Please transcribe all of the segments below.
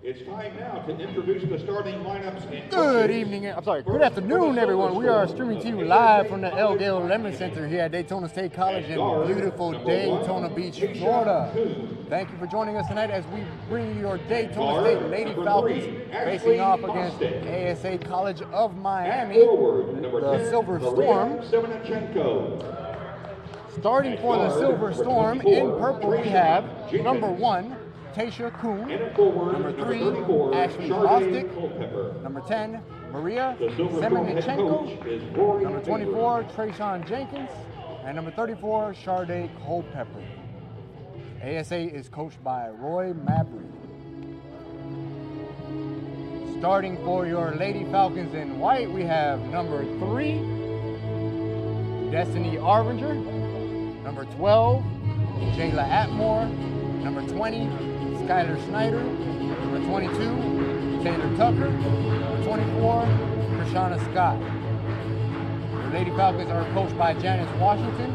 It's time now to introduce the starting lineups. Good evening, good afternoon, everyone. We are streaming to you live from the Lemerand Center here at Daytona State College in beautiful Daytona Beach, Florida. Thank you for joining us tonight as we bring you your Daytona State Lady Falcons facing off against ASA College of Miami, the Silver Storm. Starting for the Silver Storm, in purple we have number 1, Tasha Kuhn, number 3, Ashley Bostic, number 10, Maria Semenichenko, number 24, Trayshawn Jenkins, and number 34, Sharday Culpepper. ASA is coached by Roy Mabry. Starting for your Lady Falcons in white, we have number 3, Destiny Arvinger, number 12, Jayla Atmore, number 20, Skylar Snyder, number 22, Taylor Tucker, number 24, Krishana Scott. The Lady Falcons are coached by Janice Washington.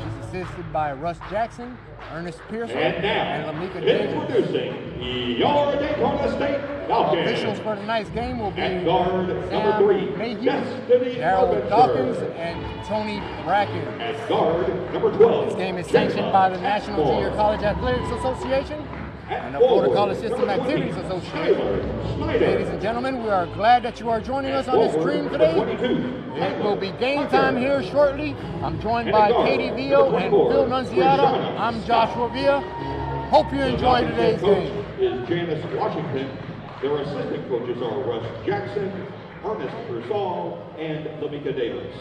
She's assisted by Russ Jackson, Ernest Pearson, and Lamika Davis. Introducing your Daytona State Falcons. Officials for tonight's game will be At guard, Sam number 3, Mayhew, Destiny Daryl Arvinger. Dawkins, and Tony Bracken. At guard, number 12. This game is sanctioned by the National Junior College Athletics Association and the Florida College System Activities Association. Ladies and gentlemen, we are glad that you are joining us on this stream today. It will be game time here shortly. I'm joined by Katie Vio and Phil Nunziata. I'm Joshua Villa. Hope you enjoy today's game. Is Janice Washington. Their assistant coaches are Russ Jackson, Ernest Pearson, and Lamika Davis.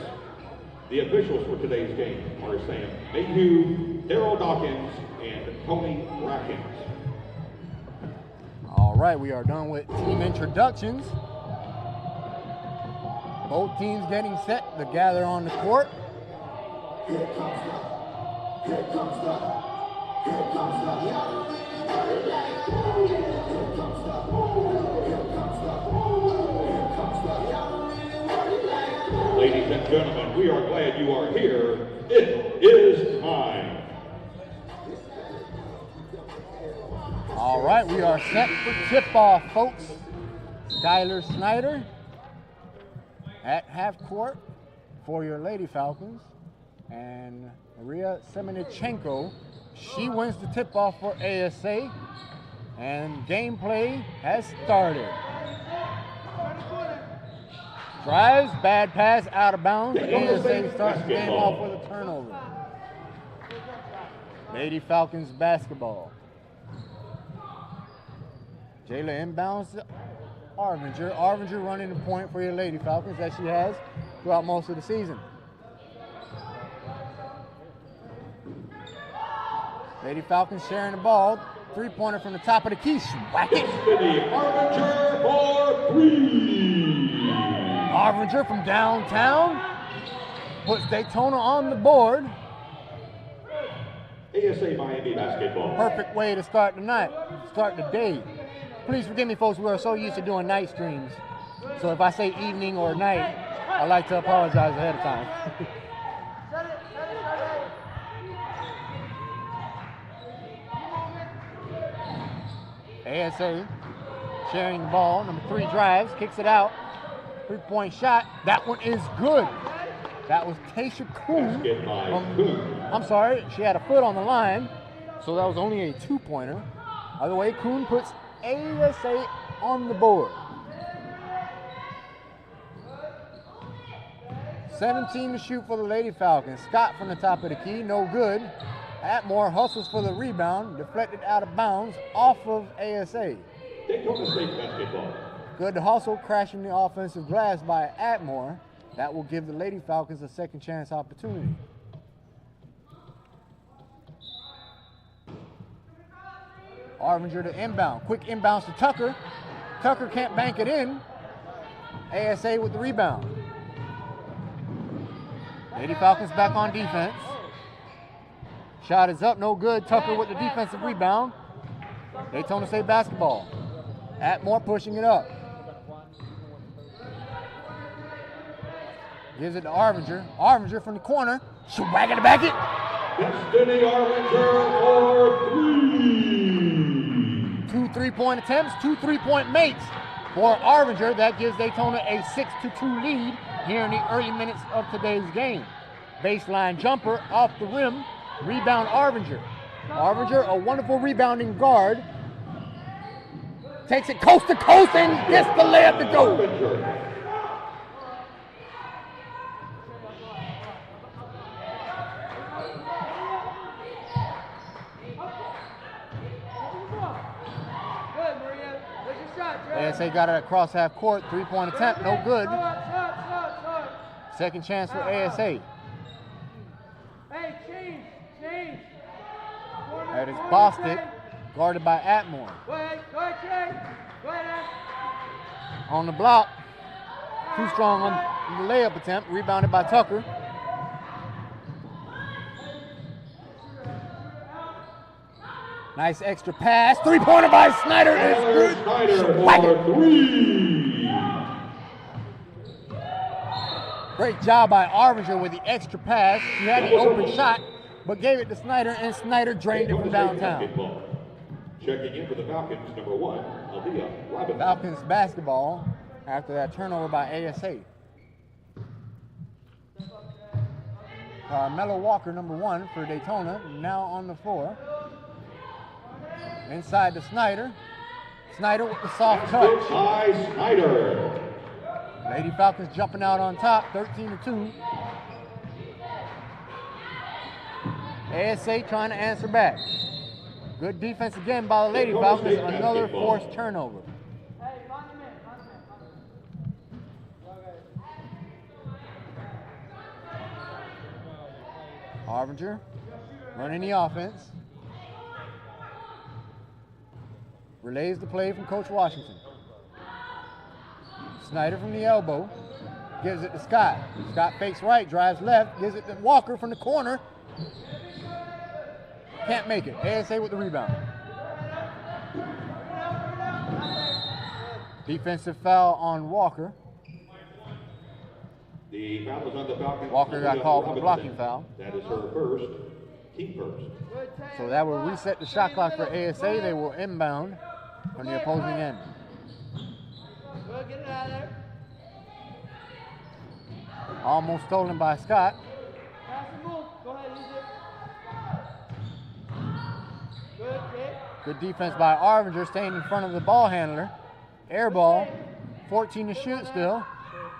The officials for today's game are Sam Mayhew, Daryl Dawkins, and Tony Bracken. All right, we are done with team introductions. Both teams getting set to gather on the court. Here comes Ladies and gentlemen, we are glad you are here. It is time. All right, we are set for tip-off, folks. Skylar Snyder at half court for your Lady Falcons, and Maria Semenichenko, she wins the tip-off for ASA, and gameplay has started. Drives, bad pass, out of bounds. ASA starts the game off with a turnover. Lady Falcons basketball. Jayla inbounds to Arvinger. Arvinger running the point for your Lady Falcons, as she has throughout most of the season. Lady Falcons sharing the ball. Three-pointer from the top of the key. Whack it. Arvinger for 3. Arvinger from downtown puts Daytona on the board. ASA Miami basketball. Perfect way to start the night, start the day. Please forgive me, folks, we are so used to doing night streams. So if I say evening or night, I like to apologize ahead of time. ASA sharing the ball. Number 3 drives, kicks it out. 3-point shot. That one is good. That was Tasha Kuhn. I'm sorry, she had a foot on the line, so that was only a 2-pointer. Either way, Kuhn puts ASA on the board. 17 to shoot for the Lady Falcons. Scott from the top of the key, no good. Atmore hustles for the rebound, deflected out of bounds off of ASA. Daytona State basketball. Good hustle, crashing the offensive glass by Atmore. That will give the Lady Falcons a second chance opportunity. Arvinger to inbound. Quick inbounds to Tucker. Tucker can't bank it in. ASA with the rebound. Lady Falcons back on defense. Shot is up, no good. Tucker with the defensive rebound. Daytona State basketball. Atmore pushing it up. Gives it to Arvinger. Arvinger from the corner. Swagging it back it. Destiny Arvinger for 3. 3-point attempts, 2 3-point makes for Arvinger. That gives Daytona a 6-2 lead here in the early minutes of today's game. Baseline jumper off the rim, rebound Arvinger. Arvinger, a wonderful rebounding guard, takes it coast to coast and gets the layup to go. ASA got it across half court, 3-point attempt, no good. Second chance for ASA. That is Bostic, guarded by Atmore. On the block, too strong on the layup attempt, rebounded by Tucker. Nice extra pass, 3-pointer by Snyder is good. Snyder for 3. Great job by Arvinger with the extra pass. He had the open shot, but gave it to Snyder, and Snyder drained it from downtown. Checking in for the Falcons, number 1, Aaliyah. Falcons basketball after that turnover by ASA. Carmelo Walker, number 1 for Daytona, now on the floor. Inside to Snyder. Snyder with the soft touch. By Snyder. Lady Falcons jumping out on top, 13-2. ASA trying to answer back. Good defense again by the Lady Falcons. Another forced turnover. Arvinger running the offense. Relays the play from Coach Washington. Snyder from the elbow. Gives it to Scott. Scott fakes right, drives left, gives it to Walker from the corner. Can't make it. ASA with the rebound. Defensive foul on Walker. The foul is on the Falcons. Walker got called for blocking foul. That is her first, team first. So that will reset the shot clock for ASA. They will inbound from the opposing end. Get it out of there. Almost stolen by Scott. Pass and move. Go ahead, use it. Good kick. Good defense by Arvinger, staying in front of the ball handler. Air ball, 14 to shoot still.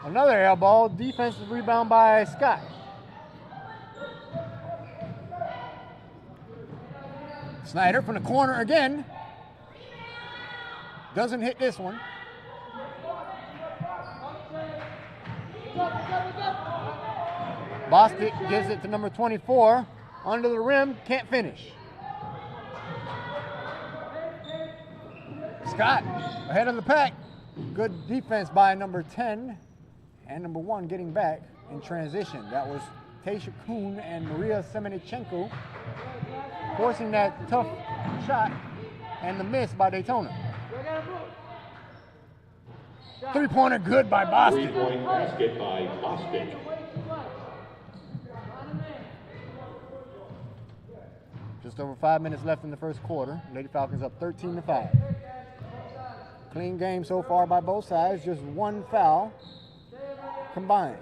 Another air ball, defensive rebound by Scott. Snyder from the corner again. Doesn't hit this one. Bostic gives it to number 24. Under the rim, can't finish. Scott ahead of the pack. Good defense by number 10 and number 1 getting back in transition. That was Tasha Kuhn and Maria Semenichenko forcing that tough shot and the miss by Daytona. 3-pointer good by Bostic. 3-point basket by Bostic. Just over 5 minutes left in the first quarter. Lady Falcons up 13-5. Clean game so far by both sides. Just one foul combined.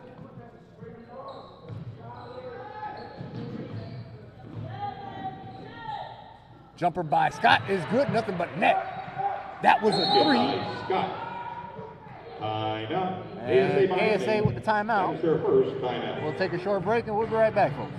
Jumper by Scott is good. Nothing but net. That was a 3. Scott. Timeout. And ASA with the timeout. That is their first timeout. We'll take a short break and we'll be right back, folks.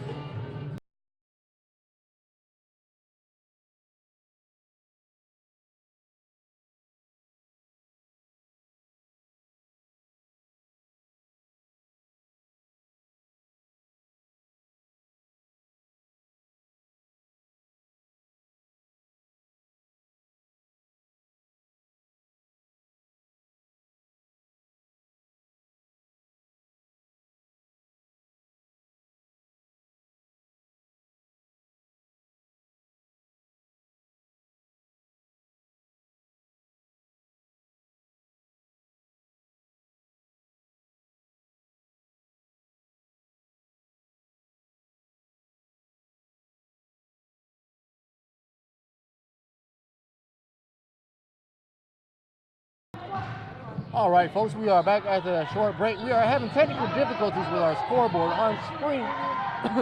All right, folks, we are back after a short break. We are having technical difficulties with our scoreboard on screen.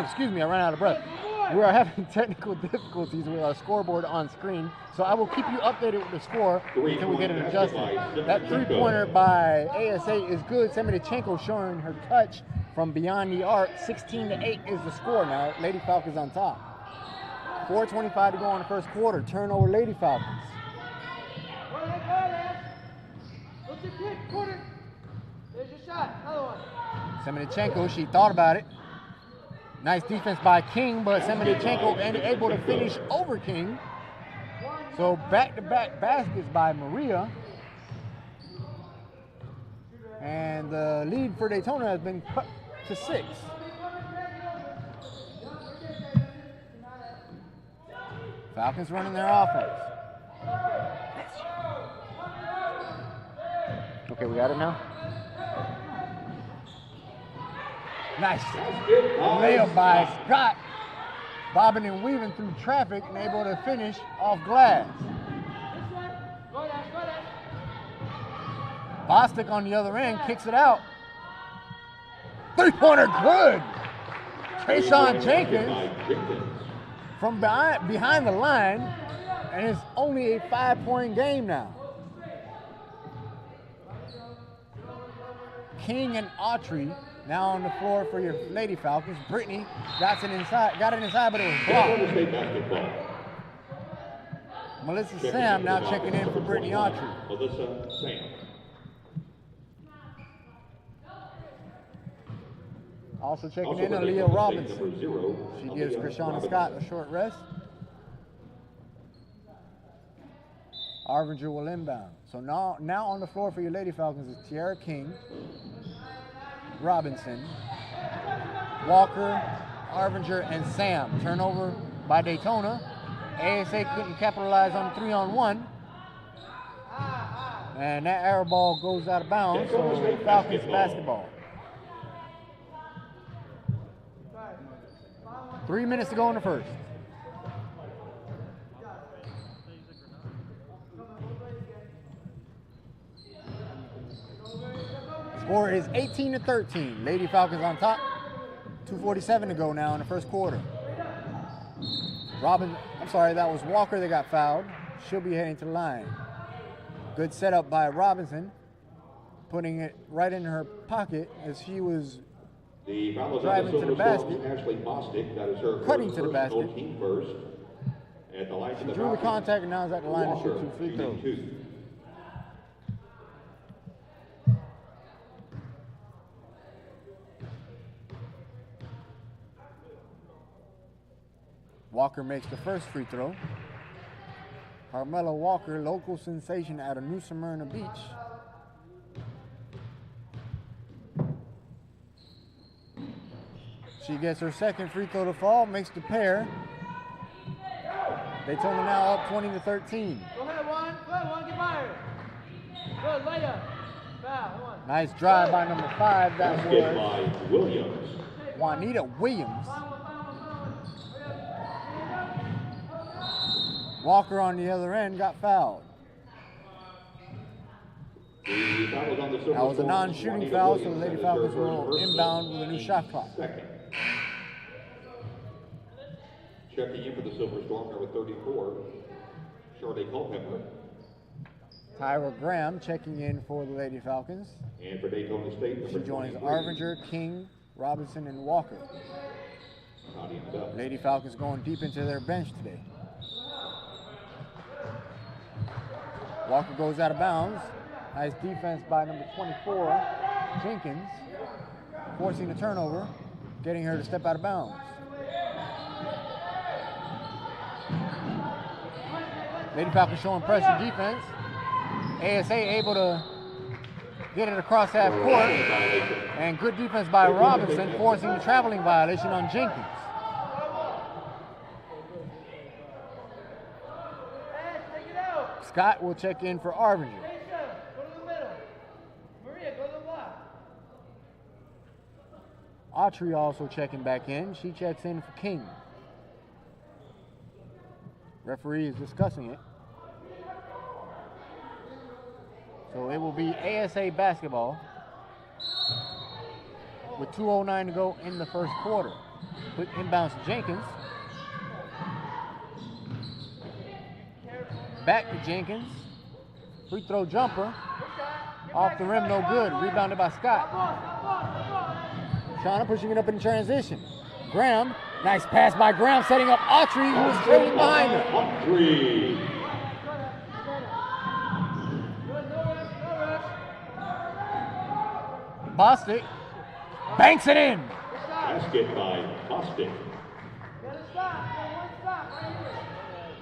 Excuse me, I ran out of breath. We are having technical difficulties with our scoreboard on screen, so I will keep you updated with the score until we get it adjusted. That three-pointer by ASA is good. Semidichenko showing her touch from beyond the arc. 16-8 is the score now. Lady Falcons on top. 4:25 to go in the first quarter. Turnover, Lady Falcons. Go ahead. What's the kick? Quarter. There's your shot. Another one. Semidichenko, she thought about it. Nice defense by King, but Semidichenko able to finish over King. So back-to-back baskets by Maria. And the lead for Daytona has been cut to 6. Falcons running their offense. Okay, we got it now. Nice layup by Scott, bobbing and weaving through traffic and able to finish off glass. Bostic on the other end kicks it out. Three-pointer good. Tayshawn Jenkins from behind the line, and it's only a 5-point game now. King and Autry now on the floor for your Lady Falcons. Brittany got it inside, but it was blocked. Melissa Sam now checking in for Brittany Autry. Melissa Sam. Also checking in Aaliyah Robinson. She gives Krishana Scott a short rest. Arvinger will inbound. So now on the floor for your Lady Falcons is Tiara King, Robinson, Walker, Arvinger, and Sam. Turnover by Daytona. ASA couldn't capitalize on the 3-on-1. And that air ball goes out of bounds, so Falcons basketball. 3 minutes to go in the first. Score is 18-13. Lady Falcons on top. 2:47 to go now in the first quarter. That was Walker that got fouled. She'll be heading to the line. Good setup by Robinson, putting it right in her pocket as she was driving to the basket. Ashley Bostic, that is her Cutting to the basket. Team first. At the line She drew the contact and now is at the line to shoot 2 free throws. Walker makes the first free throw. Carmela Walker, local sensation out of New Smyrna Beach. She gets her second free throw to fall, makes the pair. Daytona now up 20-13. Go ahead, Juan. Get by her. Good, layup. Foul, come on. Nice drive by number 5. That Basket was by Williams. Juanita Williams. Walker on the other end got fouled. That was a non-shooting foul, so the Lady Falcons will inbound with a new shot clock. Second. Checking in for the Silver Storm, number 34, Charlotte Culpepper. Tyra Graham checking in for the Lady Falcons. And for Daytona State, number She joins 23, Arvinger, King, Robinson, and Walker. Lady Falcons going deep into their bench today. Walker goes out of bounds. Nice defense by number 24, Jenkins, forcing the turnover, getting her to step out of bounds. Lady Falcons showing pressure defense. ASA able to get it across half court, and good defense by Robinson, forcing the traveling violation on Jenkins. Scott will check in for Arvinger. Go to the middle. Maria, go to the block. Autry also checking back in. She checks in for King. Referee is discussing it. So it will be ASA basketball with 2:09 to go in the first quarter. Quick inbounds to Jenkins. Back to Jenkins. Free throw jumper. Off the rim, no good. Rebounded by Scott. Shauna pushing it up in transition. Graham, nice pass by Graham, setting up Autry, who was trailing behind her. Autry. Bostic banks it in. Basket by Bostic.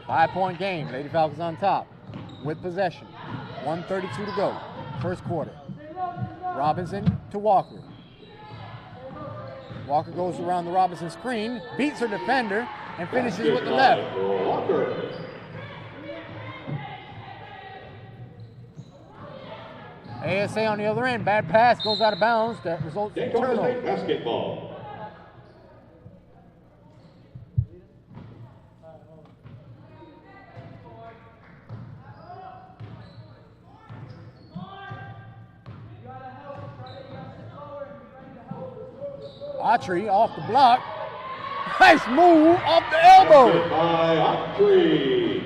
5-point game. Lady Falcons on top with possession. 1:32 to go. First quarter. Robinson to Walker. Walker goes around the Robinson screen, beats her defender, and finishes with the left. Walker. ASA on the other end. Bad pass goes out of bounds. That results in Daytona State turnover. basketball. Autry off the block. Nice move off the elbow. Basket by Autry.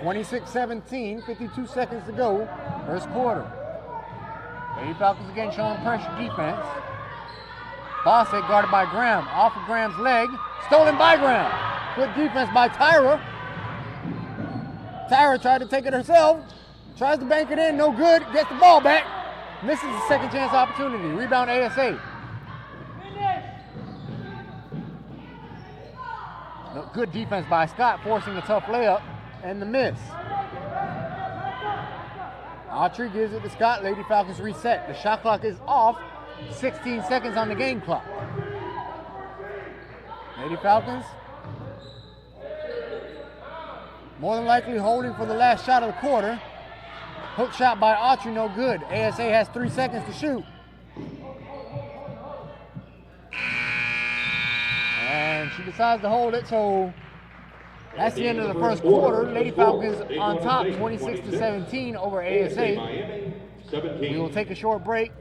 26-17, 52 seconds to go, first quarter. Lady Falcons again showing pressure defense. Bostic guarded by Graham, off of Graham's leg, stolen by Graham. Good defense by Tyra. Tyra tried to take it herself, tries to bank it in, no good, gets the ball back, misses the second chance opportunity. Rebound ASA. No, good defense by Scott, forcing a tough layup. And the miss. Autry gives it to Scott. Lady Falcons reset. The shot clock is off. 16 seconds on the game clock. Lady Falcons more than likely holding for the last shot of the quarter. Hook shot by Autry, no good. ASA has 3 seconds to shoot. And she decides to hold it, so that's the end of the first quarter. Lady Falcons on top, 26-17 over ASA. We will take a short break.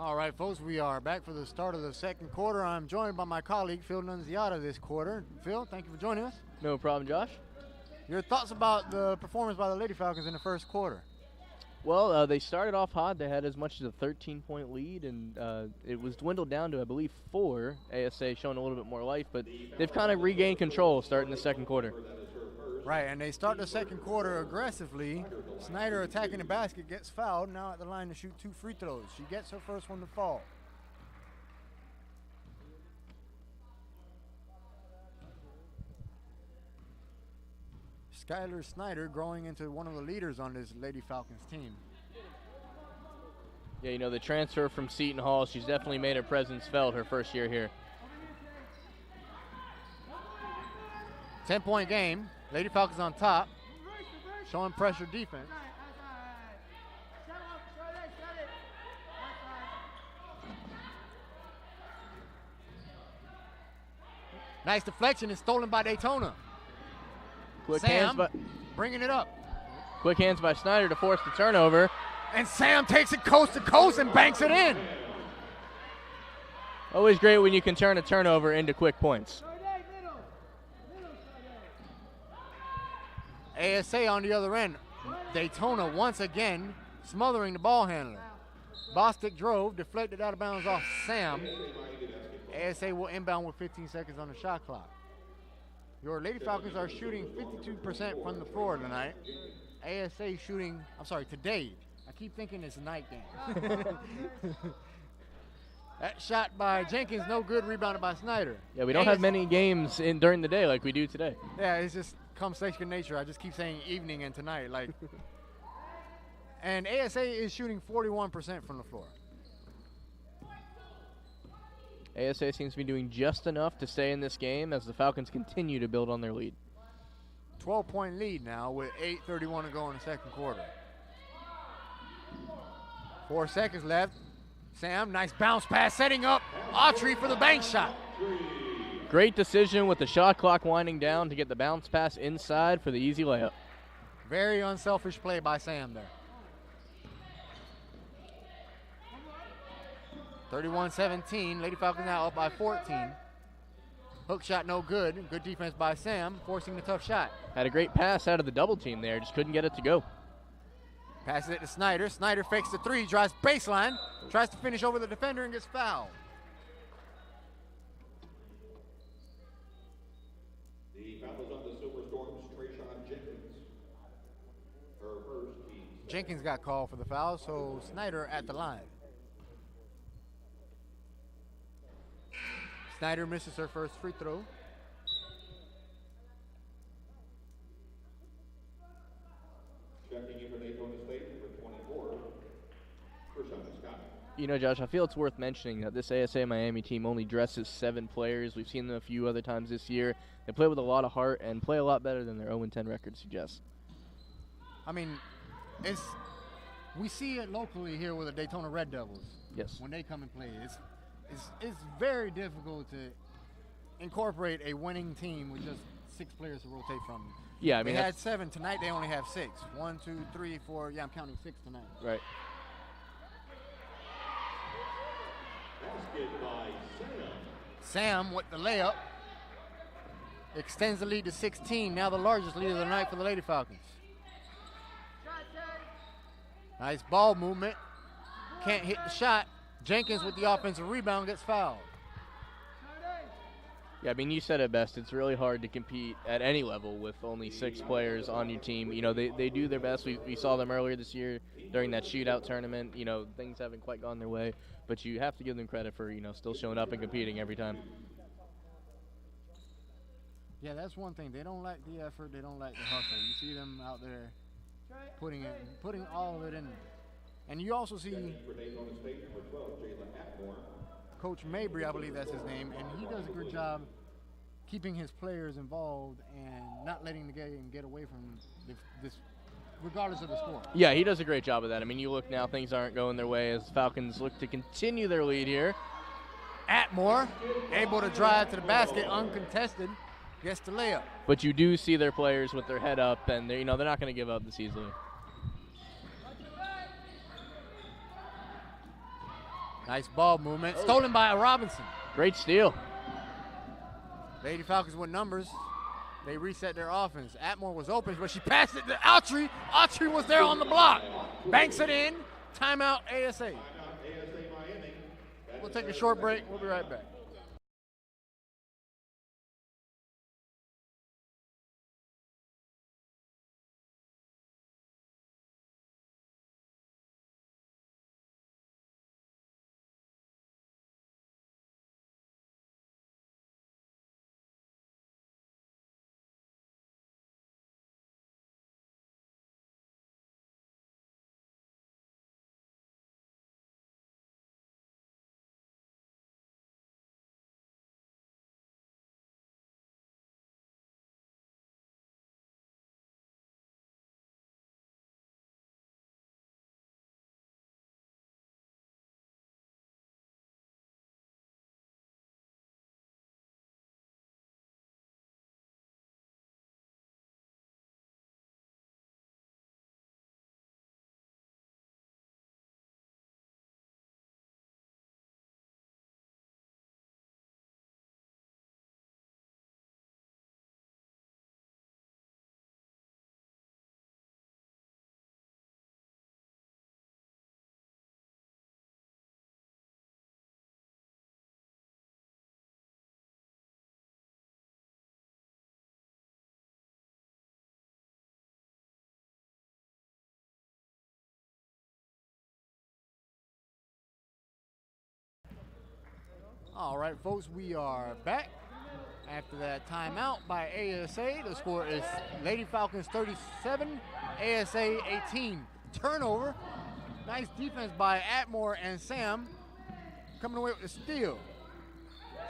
All right, folks, we are back for the start of the second quarter. I'm joined by my colleague, Phil Nunziata, this quarter. Phil, thank you for joining us. No problem, Josh. Your thoughts about the performance by the Lady Falcons in the first quarter? Well, they started off hot. They had as much as a 13-point lead, and it was dwindled down to, I believe, 4. ASA showing a little bit more life, but they've kind of regained control starting the second quarter. Right, and they start the second quarter aggressively. Snyder attacking the basket, gets fouled, now at the line to shoot 2 free throws. She gets her first one to fall. Skylar Snyder growing into one of the leaders on this Lady Falcons team. Yeah, you know, the transfer from Seton Hall, she's definitely made her presence felt her first year here. 10-point game. Lady Falcons on top, showing pressure defense. Nice deflection is stolen by Daytona. Quick Sam hands bringing it up. Quick hands by Snyder to force the turnover. And Sam takes it coast to coast and banks it in. Always great when you can turn a turnover into quick points. ASA on the other end. Daytona once again smothering the ball handler. Bostic drove, deflected out of bounds off Sam. ASA will inbound with 15 seconds on the shot clock. Your Lady Falcons are shooting 52% from the floor tonight. ASA shooting, I'm sorry, today. I keep thinking it's a night game. That shot by Jenkins, no good, rebounded by Snyder. Yeah, we don't have many games during the day like we do today. Yeah, it's just comes second nature. I just keep saying evening and tonight. And ASA is shooting 41% from the floor. ASA seems to be doing just enough to stay in this game as the Falcons continue to build on their lead. 12-point lead now with 8:31 to go in the second quarter. 4 seconds left. Sam, nice bounce pass, setting up Autry for the bank shot. Great decision with the shot clock winding down to get the bounce pass inside for the easy layup. Very unselfish play by Sam there. 31-17, Lady Falcons now up by 14. Hook shot no good. Good defense by Sam, forcing the tough shot. Had a great pass out of the double team there, just couldn't get it to go. Passes it to Snyder. Snyder fakes the three, drives baseline, tries to finish over the defender and gets fouled. The foul is on the Silver Storm's Trayshawn Jenkins. Her first team. Jenkins got called for the foul, so Snyder at the line. Snyder misses her first free throw. Checking in for Daytona State, number 24, Kershaw Scott. You know, Josh, I feel it's worth mentioning that this ASA Miami team only dresses 7 players. We've seen them a few other times this year. They play with a lot of heart and play a lot better than their 0-10 record suggests. I mean, we see it locally here with the Daytona Red Devils. Yes. When they come and play, it's very difficult to incorporate a winning team with just 6 players to rotate from. Yeah, I mean, they had 7 tonight. They only have 6. 1, 2, 3, 4. Yeah, I'm counting 6 tonight. Right. Basket by Sam. Sam with the layup extends the lead to 16. Now the largest lead of the night for the Lady Falcons. Nice ball movement. Can't hit the shot. Jenkins with the offensive rebound gets fouled. Yeah, I mean, you said it best. It's really hard to compete at any level with only 6 players on your team. You know, they do their best. We saw them earlier this year during that shootout tournament. You know, things haven't quite gone their way, but you have to give them credit for, you know, still showing up and competing every time. Yeah, that's one thing. They don't lack the effort. They don't lack the hustle. You see them out there putting all of it in. And you also see For Daytona State, number 12, Jayla Atmore. Coach Mabry, I believe that's his name, and he does a good job keeping his players involved and not letting the game get away from this, regardless of the score. Yeah, he does a great job of that. I mean, you look now, things aren't going their way as the Falcons look to continue their lead here. Atmore able to drive to the basket uncontested, gets the layup. But you do see their players with their head up, and they're not going to give up this easily. Nice ball movement, stolen by Robinson. Great steal. Lady Falcons with numbers. They reset their offense. Atmore was open, but she passed it to Autry. Autry was there on the block. Banks it in. Timeout ASA. We'll take a short break. We'll be right back. All right, folks, we are back after that timeout by ASA. The score is Lady Falcons 37, ASA 18. Turnover. Nice defense by Atmore and Sam. Coming away with the steal.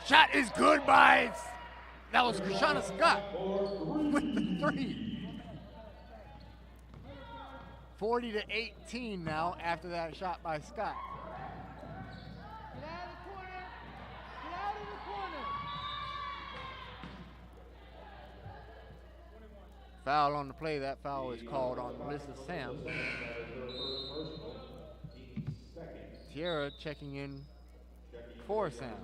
Shot is good by, that was Krishana Scott with the 3. 40-18 now after that shot by Scott. Get out of the corner. Get out of the corner. Foul on the play. That foul is called on Melissa Sam. Tierra checking in for Sam.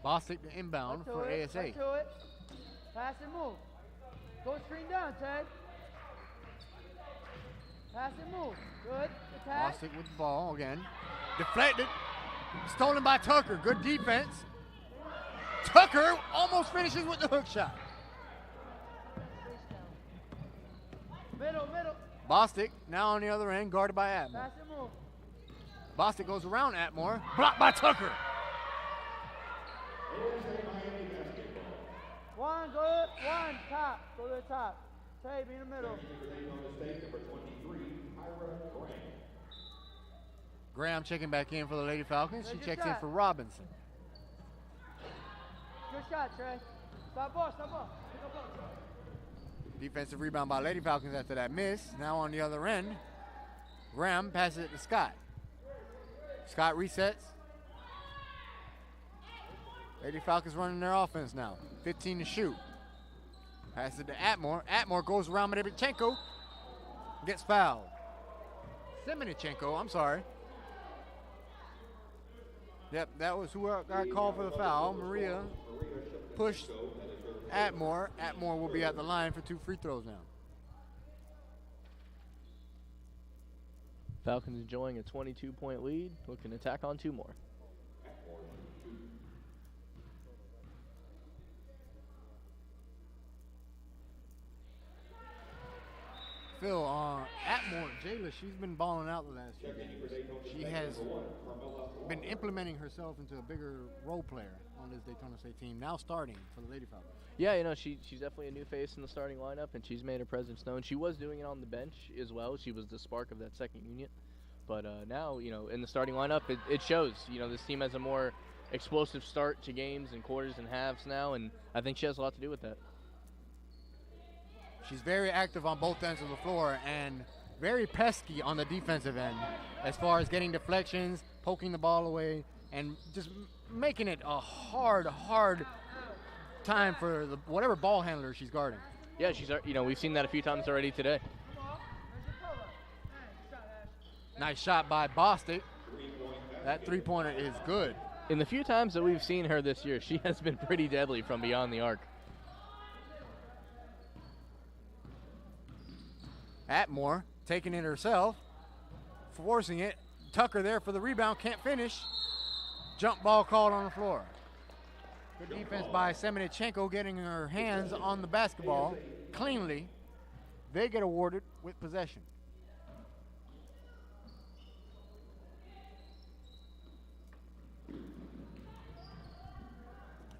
Bostic the inbound for ASA. Right to it. Pass and move. Go screen down, Ted. Pass and move. Good. Attack. Bostic with the ball again. Deflected. Stolen by Tucker. Good defense. Tucker almost finishes with the hook shot. Middle. Bostic now on the other end, guarded by Atmore. Pass and move. Bostic goes around Atmore. Blocked by Tucker. One, go. One, top. Go to the top. Tay, be in the middle. Graham checking back in for the Lady Falcons. She Good checks in shot. for Robinson. Good shot, Trey. Stop ball. Pick up ball. Defensive rebound by Lady Falcons after that miss. Now on the other end, Graham passes it to Scott. Scott resets. Lady Falcons running their offense now. 15 to shoot. Passes it to Atmore. Atmore goes around Medvedchenko. Gets fouled. Semenichenko, I'm sorry. Yep, that was who got called for the foul. Maria pushed Atmore. Atmore will be at the line for 2 free throws now. Falcons enjoying a 22-point lead, looking to tack on 2 more. Phil, Atmore, Jayla, she's been balling out the last few games. She has been implementing herself into a bigger role player on this Daytona State team, now starting for the Lady Falcons. Yeah, you know, she's definitely a new face in the starting lineup, and she's made her presence known. She was doing it on the bench as well. She was the spark of that second unit. But now, you know, in the starting lineup, it shows. You know, this team has a more explosive start to games and quarters and halves now, and I think she has a lot to do with that. She's very active on both ends of the floor and very pesky on the defensive end as far as getting deflections, poking the ball away, and just making it a hard time for whatever ball handler she's guarding. Yeah, you know, we've seen that a few times already today. Nice shot by Bostic. That three-pointer is good. In the few times that we've seen her this year, she has been pretty deadly from beyond the arc. Atmore taking it herself, forcing it. Tucker there for the rebound, can't finish. Jump ball called on the floor. Good defense by Semenichenko, getting her hands on the basketball cleanly. They get awarded with possession.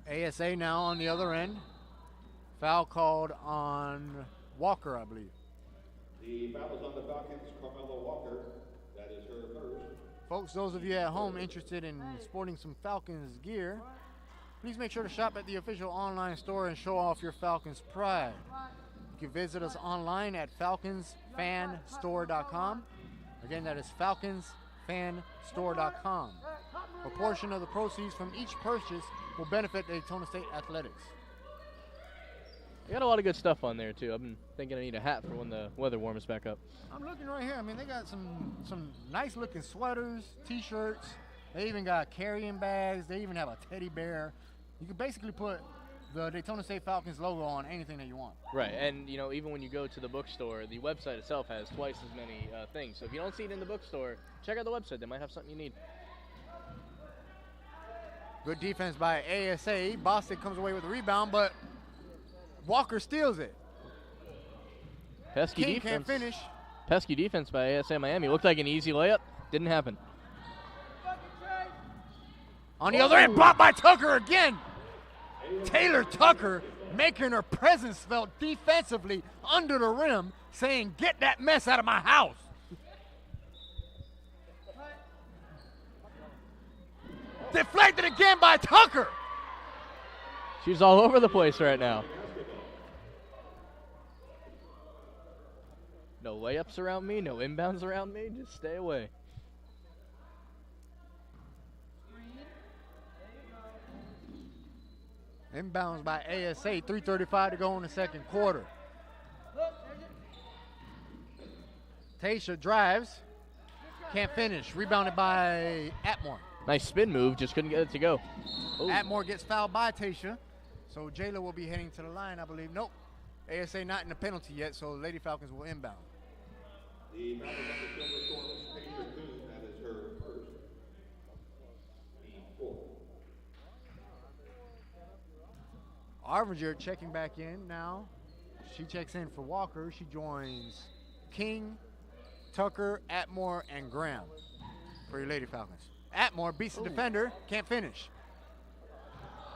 ASA now on the other end. Foul called on Walker, I believe. The foul is on the Falcons, Carmelo Walker. That is her first. Folks, those of you at home interested in sporting some Falcons gear, please make sure to shop at the official online store and show off your Falcons pride. You can visit us online at falconsfanstore.com. Again, that is falconsfanstore.com. A portion of the proceeds from each purchase will benefit Daytona State Athletics. They got a lot of good stuff on there, too. I've been thinking I need a hat for when the weather warms back up. I'm looking right here. I mean, they got some nice-looking sweaters, T-shirts. They even got carrying bags. They even have a teddy bear. You can basically put the Daytona State Falcons logo on anything that you want. Right, and, you know, even when you go to the bookstore, the website itself has twice as many things. So if you don't see it in the bookstore, check out the website. They might have something you need. Good defense by ASA. Bostic comes away with the rebound, but Walker steals it. Pesky King defense. can't finish. Pesky defense by ASA Miami. Looked like an easy layup. Didn't happen. On the other end, blocked by Tucker again. Taylor Tucker making her presence felt defensively under the rim, saying, "Get that mess out of my house." Deflected again by Tucker. She's all over the place right now. No layups around me, no inbounds around me. Just stay away. Inbounds by ASA, 3:35 to go in the second quarter. Tasha drives, can't finish. Rebounded by Atmore. Nice spin move, just couldn't get it to go. Ooh. Atmore gets fouled by Tasha, so Jayla will be heading to the line, I believe. Nope, ASA not in the penalty yet, so Lady Falcons will inbound. The Falcons on the silver shorts, Tasha Coon, that is her first. The fourth. Arvinger checking back in now. She checks in for Walker. She joins King, Tucker, Atmore, and Graham for your Lady Falcons. Atmore beats the defender, can't finish.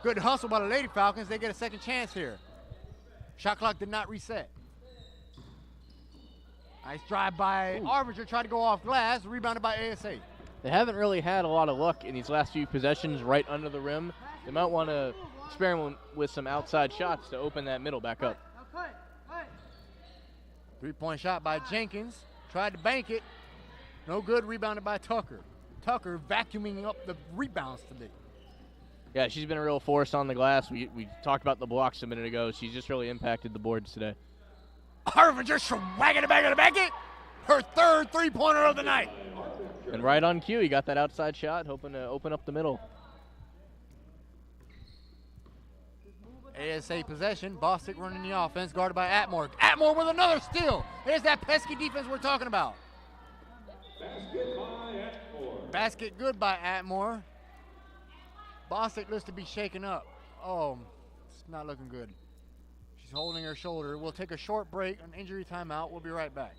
Good hustle by the Lady Falcons. They get a second chance here. Shot clock did not reset. Nice drive by Arvinger, tried to go off glass, rebounded by ASA. They haven't really had a lot of luck in these last few possessions right under the rim. They might want to experiment with some outside shots to open that middle back up. Three-point shot by Jenkins. Tried to bank it. No good, rebounded by Tucker. Tucker vacuuming up the rebounds today. Yeah, she's been a real force on the glass. We talked about the blocks a minute ago. She's just really impacted the boards today. Arvinger swagging it back to back it. Her third three-pointer of the night. And right on cue, he got that outside shot, hoping to open up the middle. ASA possession. Bostic running the offense, guarded by Atmore. Atmore with another steal. There's that pesky defense we're talking about. Basket by Atmore. Basket good by Atmore. Bostic looks to be shaken up. Oh, it's not looking good. She's holding her shoulder. We'll take a short break, an injury timeout. We'll be right back.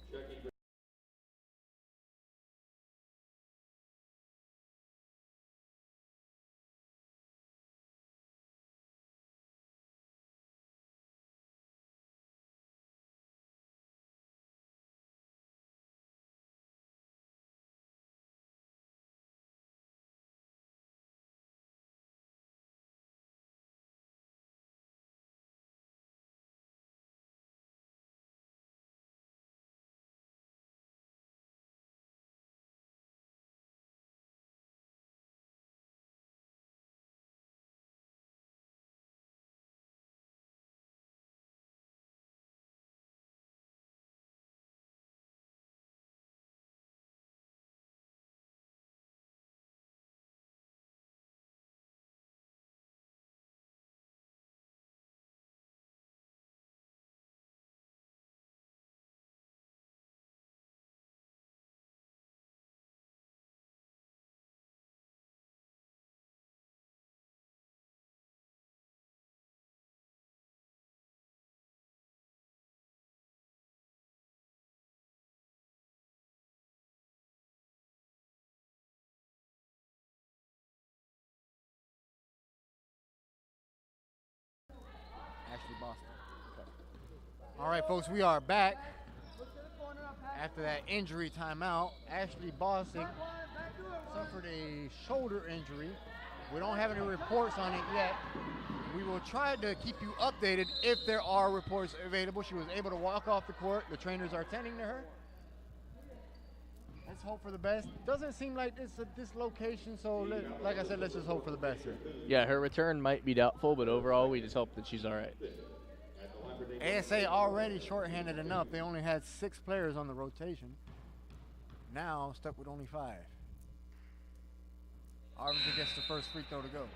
Ashley Boston. Okay. All right, folks, we are back after that injury timeout. Ashley Boston suffered a shoulder injury. We don't have any reports on it yet. We will try to keep you updated if there are reports available. She was able to walk off the court. The trainers are tending to her. Let's hope for the best. Doesn't seem like it's a dislocation, so like I said, let's just hope for the best here. Yeah, her return might be doubtful, but overall, we just hope that she's all right. ASA already shorthanded enough. They only had 6 players on the rotation. Now stuck with only 5. Arvinger gets the first free throw to go.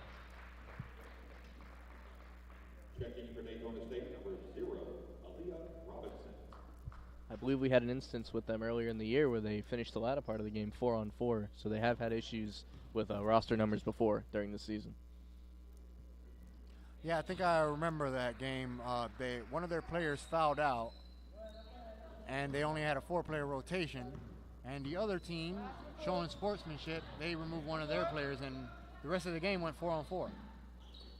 Checking for Daytona State, number 0, Aaliyah Robinson. I believe we had an instance with them earlier in the year where they finished the latter part of the game 4-on-4, so they have had issues with roster numbers before during the season. Yeah, I think I remember that game. One of their players fouled out, and they only had a 4-player rotation. And the other team, showing sportsmanship, they removed one of their players, and the rest of the game went 4-on-4.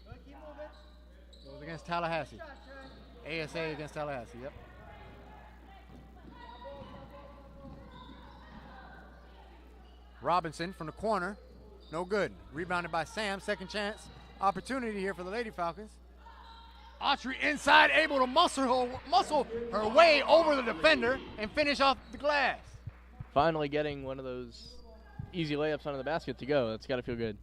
It was against Tallahassee. ASA against Tallahassee, yep. Robinson from the corner, no good. Rebounded by Sam, second chance opportunity here for the Lady Falcons. Autry inside, able to muscle her way over the defender and finish off the glass. Finally getting one of those easy layups under the basket to go. That's got to feel good.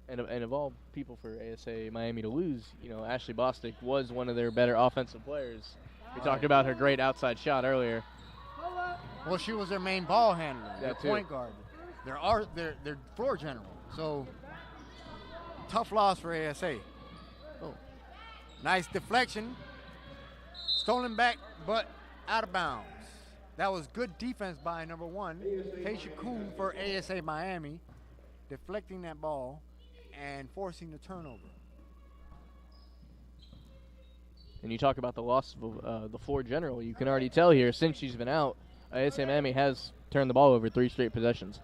And of all people for ASA Miami to lose, you know, Ashley Bostic was one of their better offensive players. We talked about her great outside shot earlier. Well, she was their main ball handler, their That too. point guard, their floor general. So tough loss for ASA. Oh, nice deflection, stolen back, but out of bounds. That was good defense by number 1, Keisha Kuhn for ASA Miami, deflecting that ball and forcing the turnover. And you talk about the loss of the floor general. You can already tell here, since she's been out, ASA Miami has turned the ball over 3 straight possessions.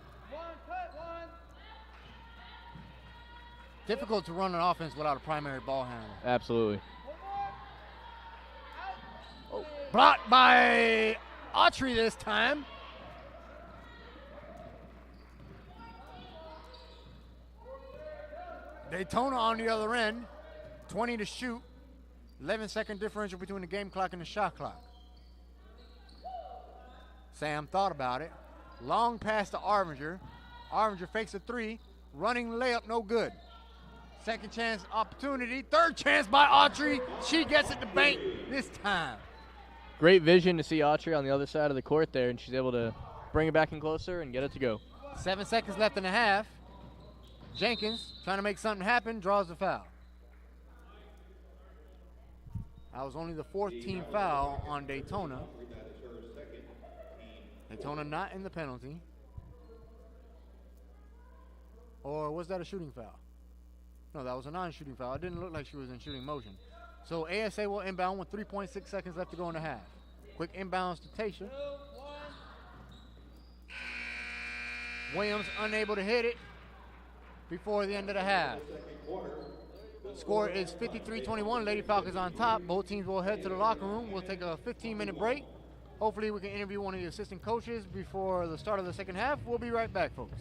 Difficult to run an offense without a primary ball handler. Absolutely. Oh, blocked by Autry this time. Daytona on the other end, 20 to shoot, 11-second differential between the game clock and the shot clock. Sam thought about it. Long pass to Arvinger. Arvinger fakes a 3, running layup, no good. Second chance opportunity, third chance by Autry. She gets it to bank this time. Great vision to see Autry on the other side of the court there, and she's able to bring it back in closer and get it to go. 7 seconds left in the half. Jenkins, trying to make something happen, draws the foul. That was only the 4th team foul on Daytona. Daytona not in the penalty. Or was that a shooting foul? No, that was a non-shooting foul. It didn't look like she was in shooting motion. So ASA will inbound with 3.6 seconds left to go in the half. Quick inbounds to Tasha. Williams unable to hit it before the end of the half. Score is 53-21. Lady Falcons on top. Both teams will head to the locker room. We'll take a 15-minute break. Hopefully we can interview one of the assistant coaches before the start of the second half. We'll be right back, folks.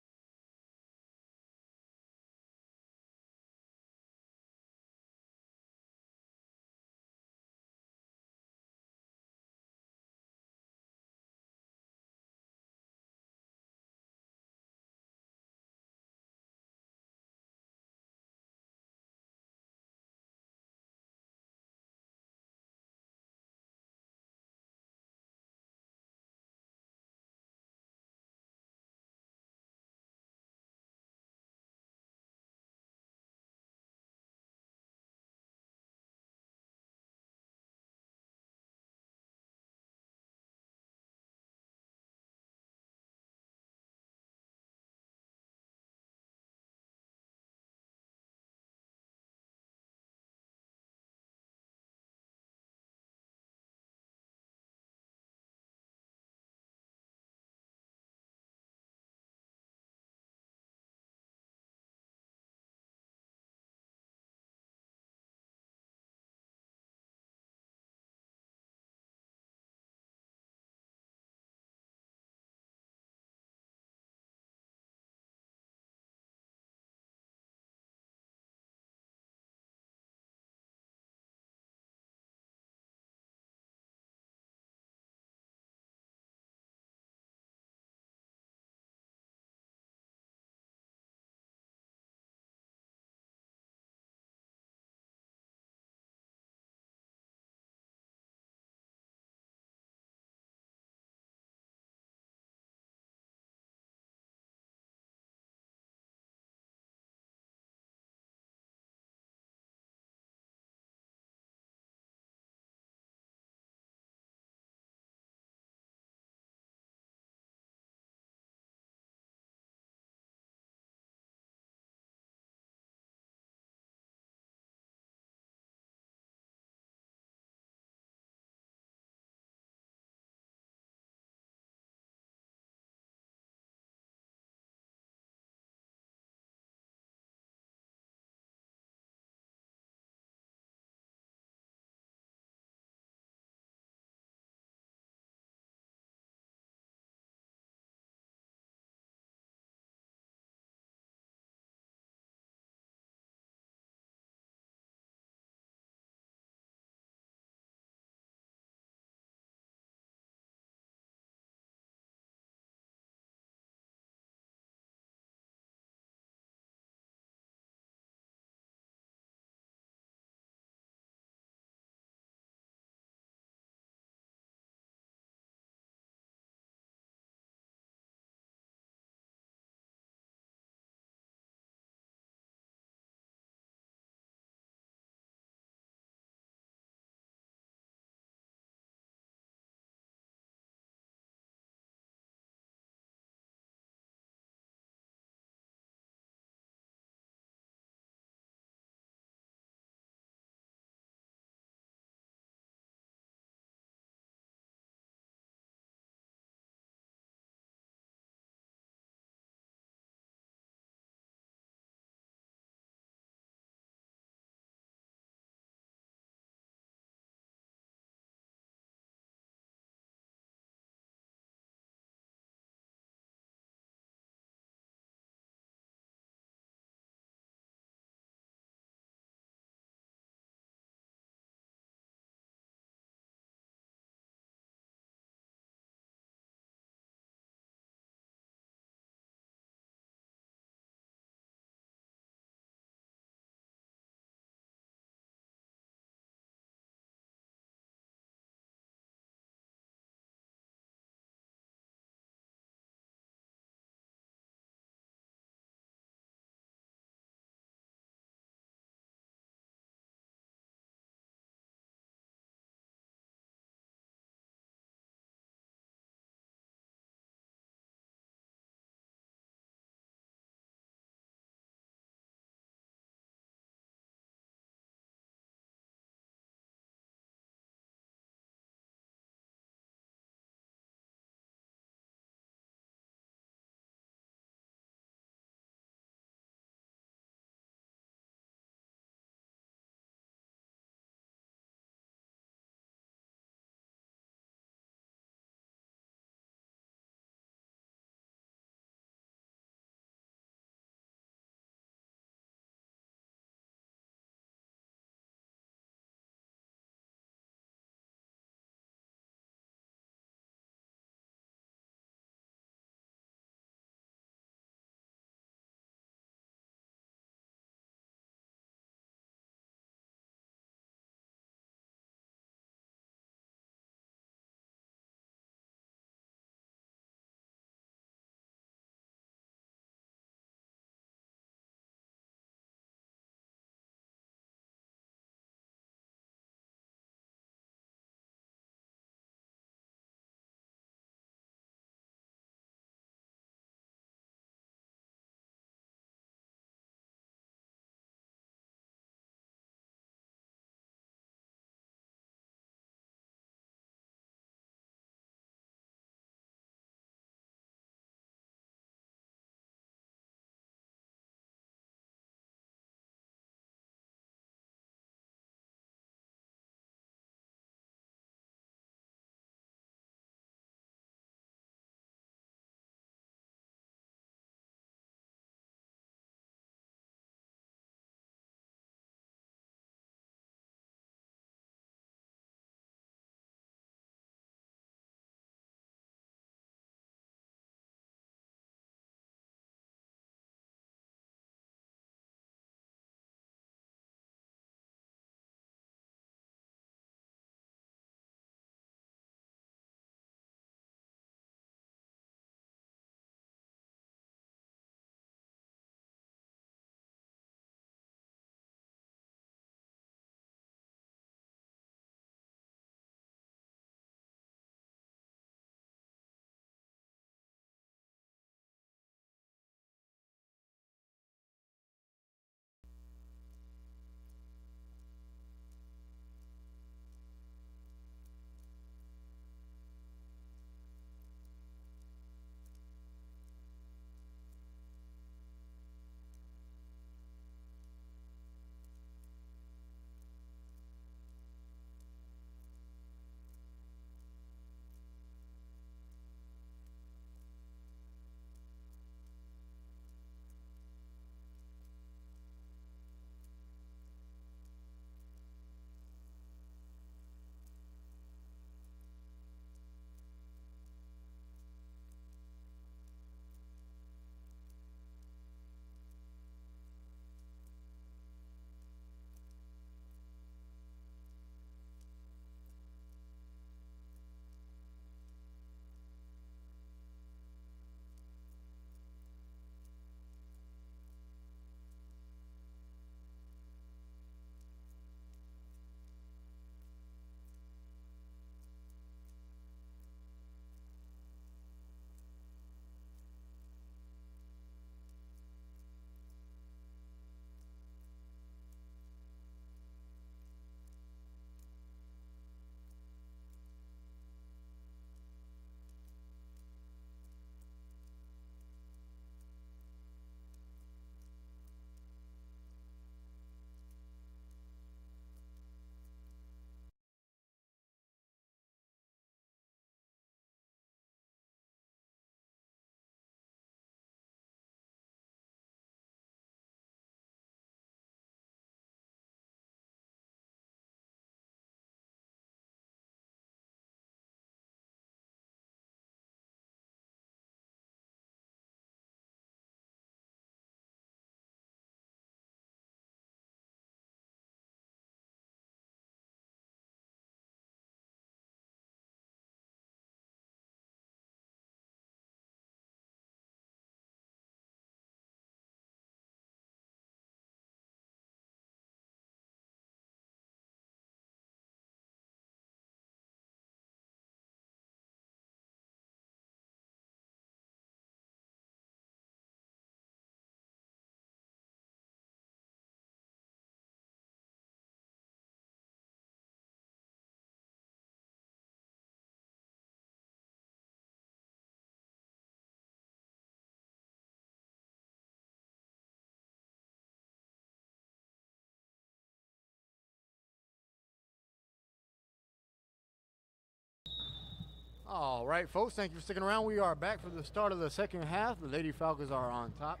All right, folks, thank you for sticking around. We are back for the start of the second half. The Lady Falcons are on top,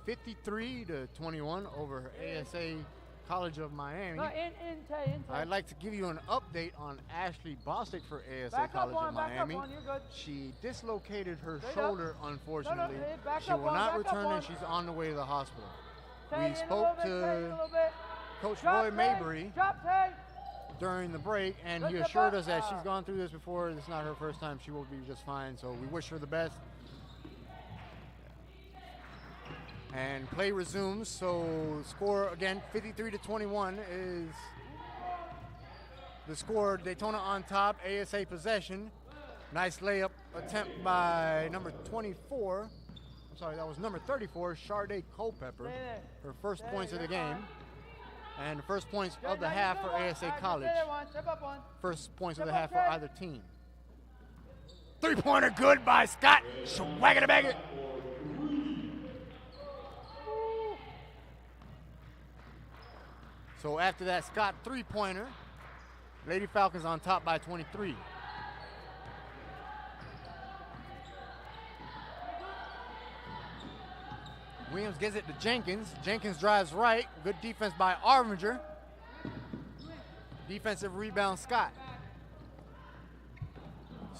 53-21 over ASA College of Miami. No, Int'l. I'd like to give you an update on Ashley Bostic for ASA Back College up of one, back Miami. up one, you're good. She dislocated her Straight shoulder, up. unfortunately. No, hey, back She up will one, not back up return, one. and she's on the way to the hospital. Tay We in a spoke little bit, Tay in a to little bit. Coach Drop, Roy Tay. Mabry Drop, Tay. during the break, and he Lift up, assured us that she's ah. gone through this before. It's not her first time. She will be just fine, so we wish her the best. And play resumes, so score again, 53-21 is the score. Daytona on top, ASA possession. Nice layup attempt by number 24. I'm sorry, that was number 34, Sharday Culpepper. Stay there. Her first Stay points of there, the you're game. And the first points fine. of the Now you half go for one. ASA All right, College. stay there one. Step up one. First points of the Step half up, for Jay. either team. Three-pointer good by Scott. Swag it, bag it. So after that Scott three-pointer, Lady Falcons on top by 23. Williams gives it to Jenkins. Jenkins drives right. Good defense by Arminger. Defensive rebound, Scott.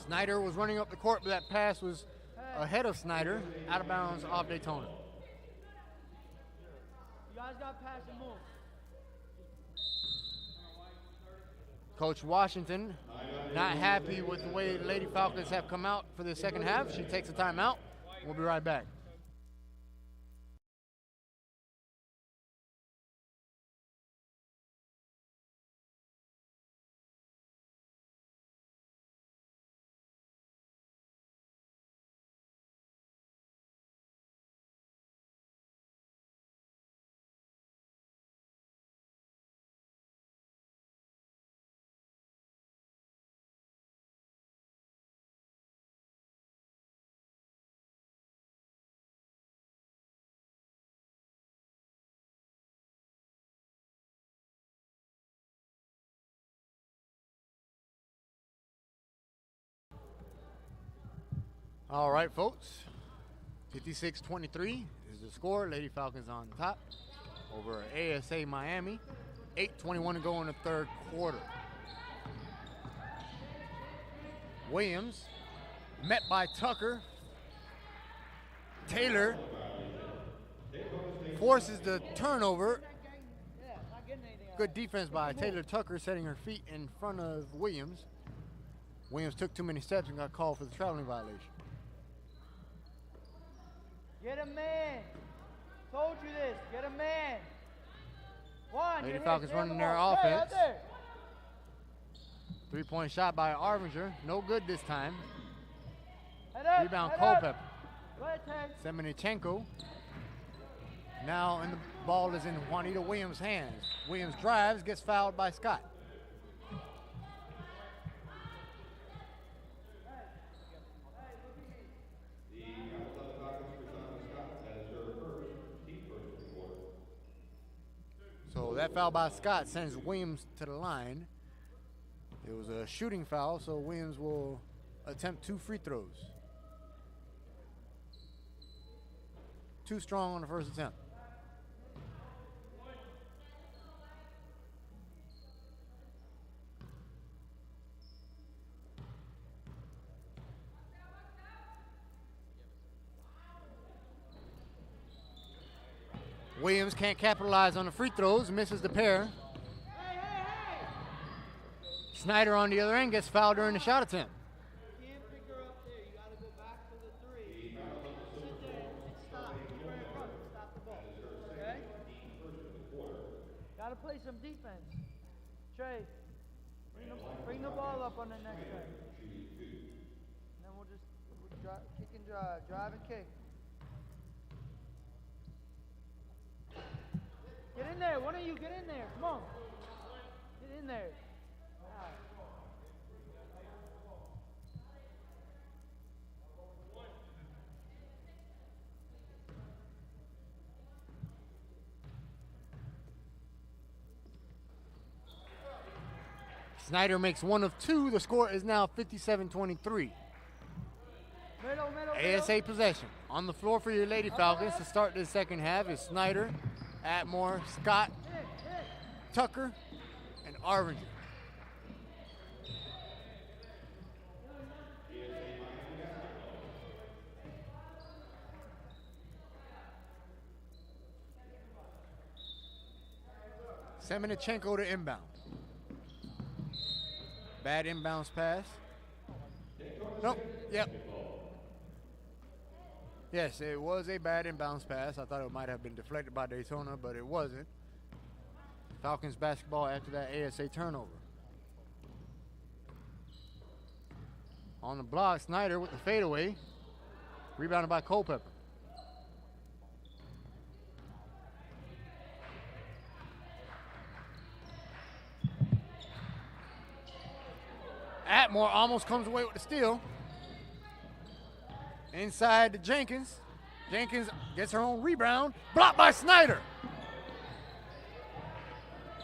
Snyder was running up the court, but that pass was ahead of Snyder, out of bounds off Daytona. You guys got to pass and move. Coach Washington not happy with the way the Lady Falcons have come out for the second half. She takes a timeout. We'll be right back. All right, folks. 56-23 is the score. Lady Falcons on top over ASA Miami. 8:21 to go in the third quarter. Williams met by Tucker. Taylor forces the turnover. Yeah, not getting anything out. Good defense by Taylor Tucker, setting her feet in front of Williams. Williams took too many steps and got called for the traveling violation. Get a man. Told you this. Get a man. One. Lady you're Falcons hit. Stay on running the their ball. Stay out offense. there. Three-point shot by Arminger. No good this time. Head up. Rebound head Culpepper. up. Go ahead, Tay. Semenichenko. Now, and the ball is in Juanita Williams' hands. Williams drives, gets fouled by Scott. So that foul by Scott sends Williams to the line. It was a shooting foul, so Williams will attempt 2 free throws. Too strong on the first attempt. Williams can't capitalize on the free throws, misses the pair. Snyder on the other end gets fouled during the shot attempt. Can't pick her up there. You got to go back to the three. Sit there and stop. Keep her in front. Stop the ball. Okay? Got to play some defense. Trey, bring the ball up on the next play. And then we'll just kick and drive. Drive and kick. Get in there. One of you get in there. Come on. Get in there. Snyder makes 1 of 2. The score is now 57-23. ASA possession. On the floor for your Lady Falcons to start the second half is Snyder, Atmore, Scott, Tucker, and Arvinger. Semenechenko to inbound. Bad inbounds pass. Nope, yep. Yes, it was a bad inbounds pass. I thought it might have been deflected by Daytona, but it wasn't. Falcons basketball after that ASA turnover. On the block, Snyder with the fadeaway. Rebounded by Culpepper. Atmore almost comes away with the steal. Inside to Jenkins. Jenkins gets her own rebound. Blocked by Snyder.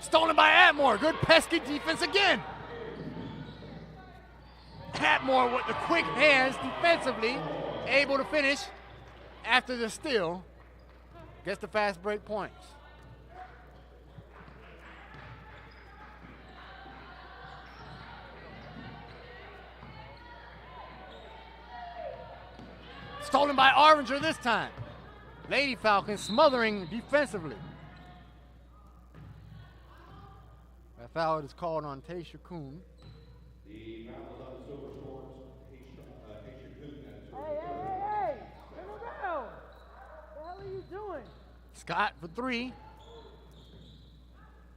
Stolen by Atmore. Good pesky defense again. Atmore with the quick hands defensively. Able to finish after the steal. Gets the fast break points. Stolen by Arvinger this time. Lady Falcons smothering defensively. That foul is called on Taysha Kuhn. The foul is on the Silver Storms, Taysha Kuhn. Hey! Turn around! What the hell are you doing? Scott for three.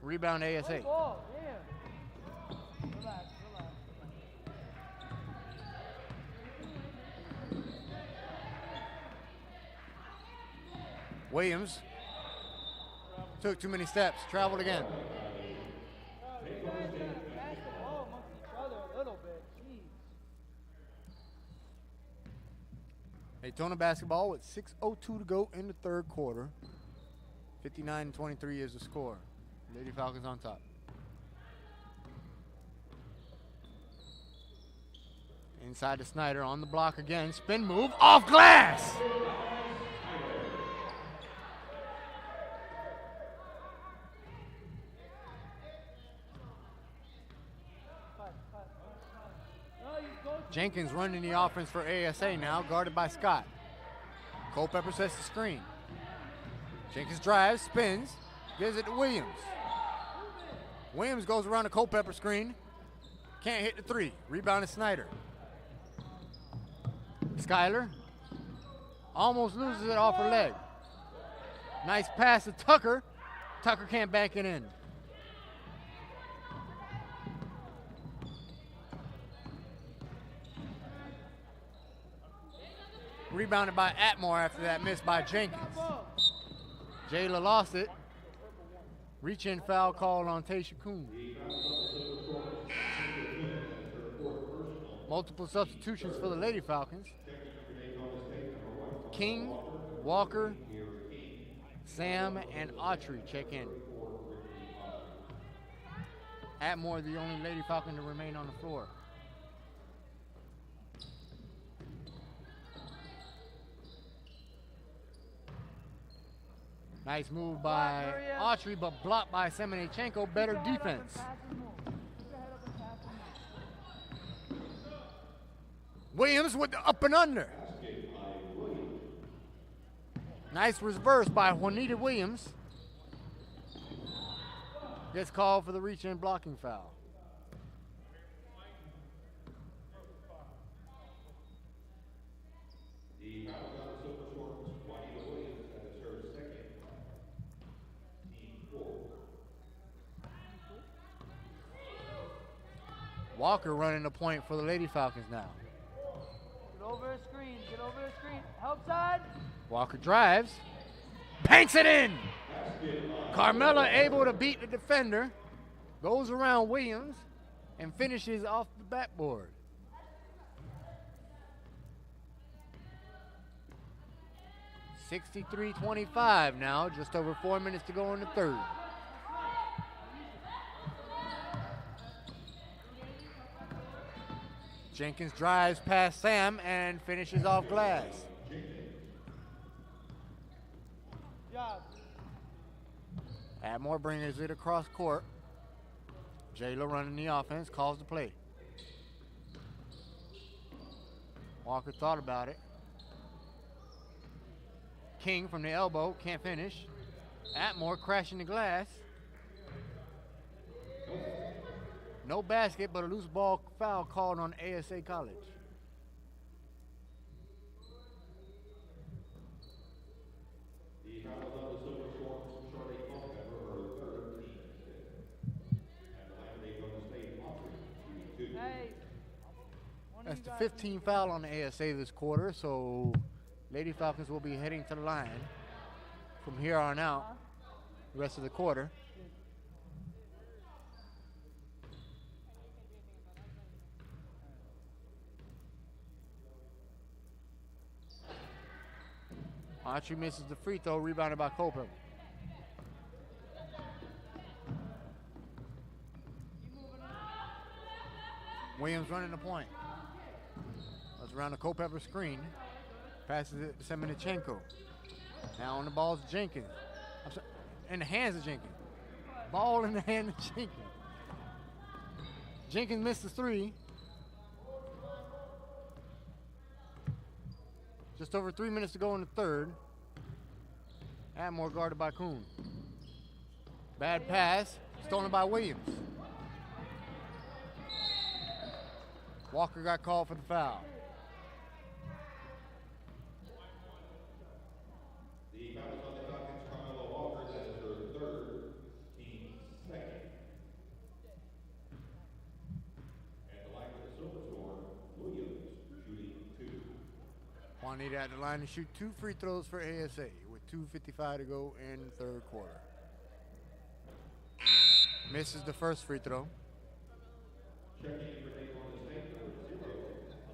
Rebound ASA. Oh, damn. Relax. Williams took too many steps, traveled again. You guys gotta pass the ball amongst each other a little bit. Jeez. Daytona basketball with 6:02 to go in the third quarter. 59-23 is the score. Lady Falcons on top. Inside to Snyder on the block again. Spin move off glass. Jenkins running the offense for ASA now, guarded by Scott. Culpepper sets the screen. Jenkins drives, spins, gives it to Williams. Williams goes around the Culpepper screen. Can't hit the three. Rebound is Snyder. Skyler almost loses it off her leg. Nice pass to Tucker. Tucker can't bank it in. Rebounded by Atmore after that miss by Jenkins. Jayla lost it. Reach-in foul called on Taysha Kuhn. Multiple substitutions for the Lady Falcons. King, Walker, Sam, and Autry check in. Atmore, the only Lady Falcon to remain on the floor. Nice move by Autry, but blocked by Semenechenko. Better defense. Williams with the up and under. Nice reverse by Juanita Williams. Gets called for the reach-in blocking foul. Walker running the point for the Lady Falcons now. Get over the screen. Get over the screen. Help side. Walker drives. Panks it in. Carmella able to beat the defender. Goes around Williams and finishes off the backboard. (63-25) now. Just over 4 minutes to go in the third. Jenkins drives past Sam and finishes off glass. Job. Atmore brings it across court. Jayla running the offense, calls the play. Walker thought about it. King from the elbow, can't finish. Atmore crashing the glass. No basket, but a loose ball foul called on ASA College. Hey. That's the 15th foul on the ASA this quarter, so Lady Falcons will be heading to the line from here on out the rest of the quarter. Autry misses the free throw, rebounded by Culpepper. Williams running the point. Goes around the Culpepper screen. Passes it to Semenichenko. Now on the ball is Jenkins. In the hands of Jenkins. Ball in the hand of Jenkins. Jenkins missed the three. Just over 3 minutes to go in the third. Atmore guarded by Kuhn. Bad pass, stolen by Williams. Walker got called for the foul. The foul is on the Falcons, Carmelo Walker. That is her third, team second. At the line for the Silver Storm, Williams shooting 2. Juanita at the line to shoot 2 free throws for ASA with 2:55 to go in the third quarter. Misses the first free throw. Checking in for Daytona State, number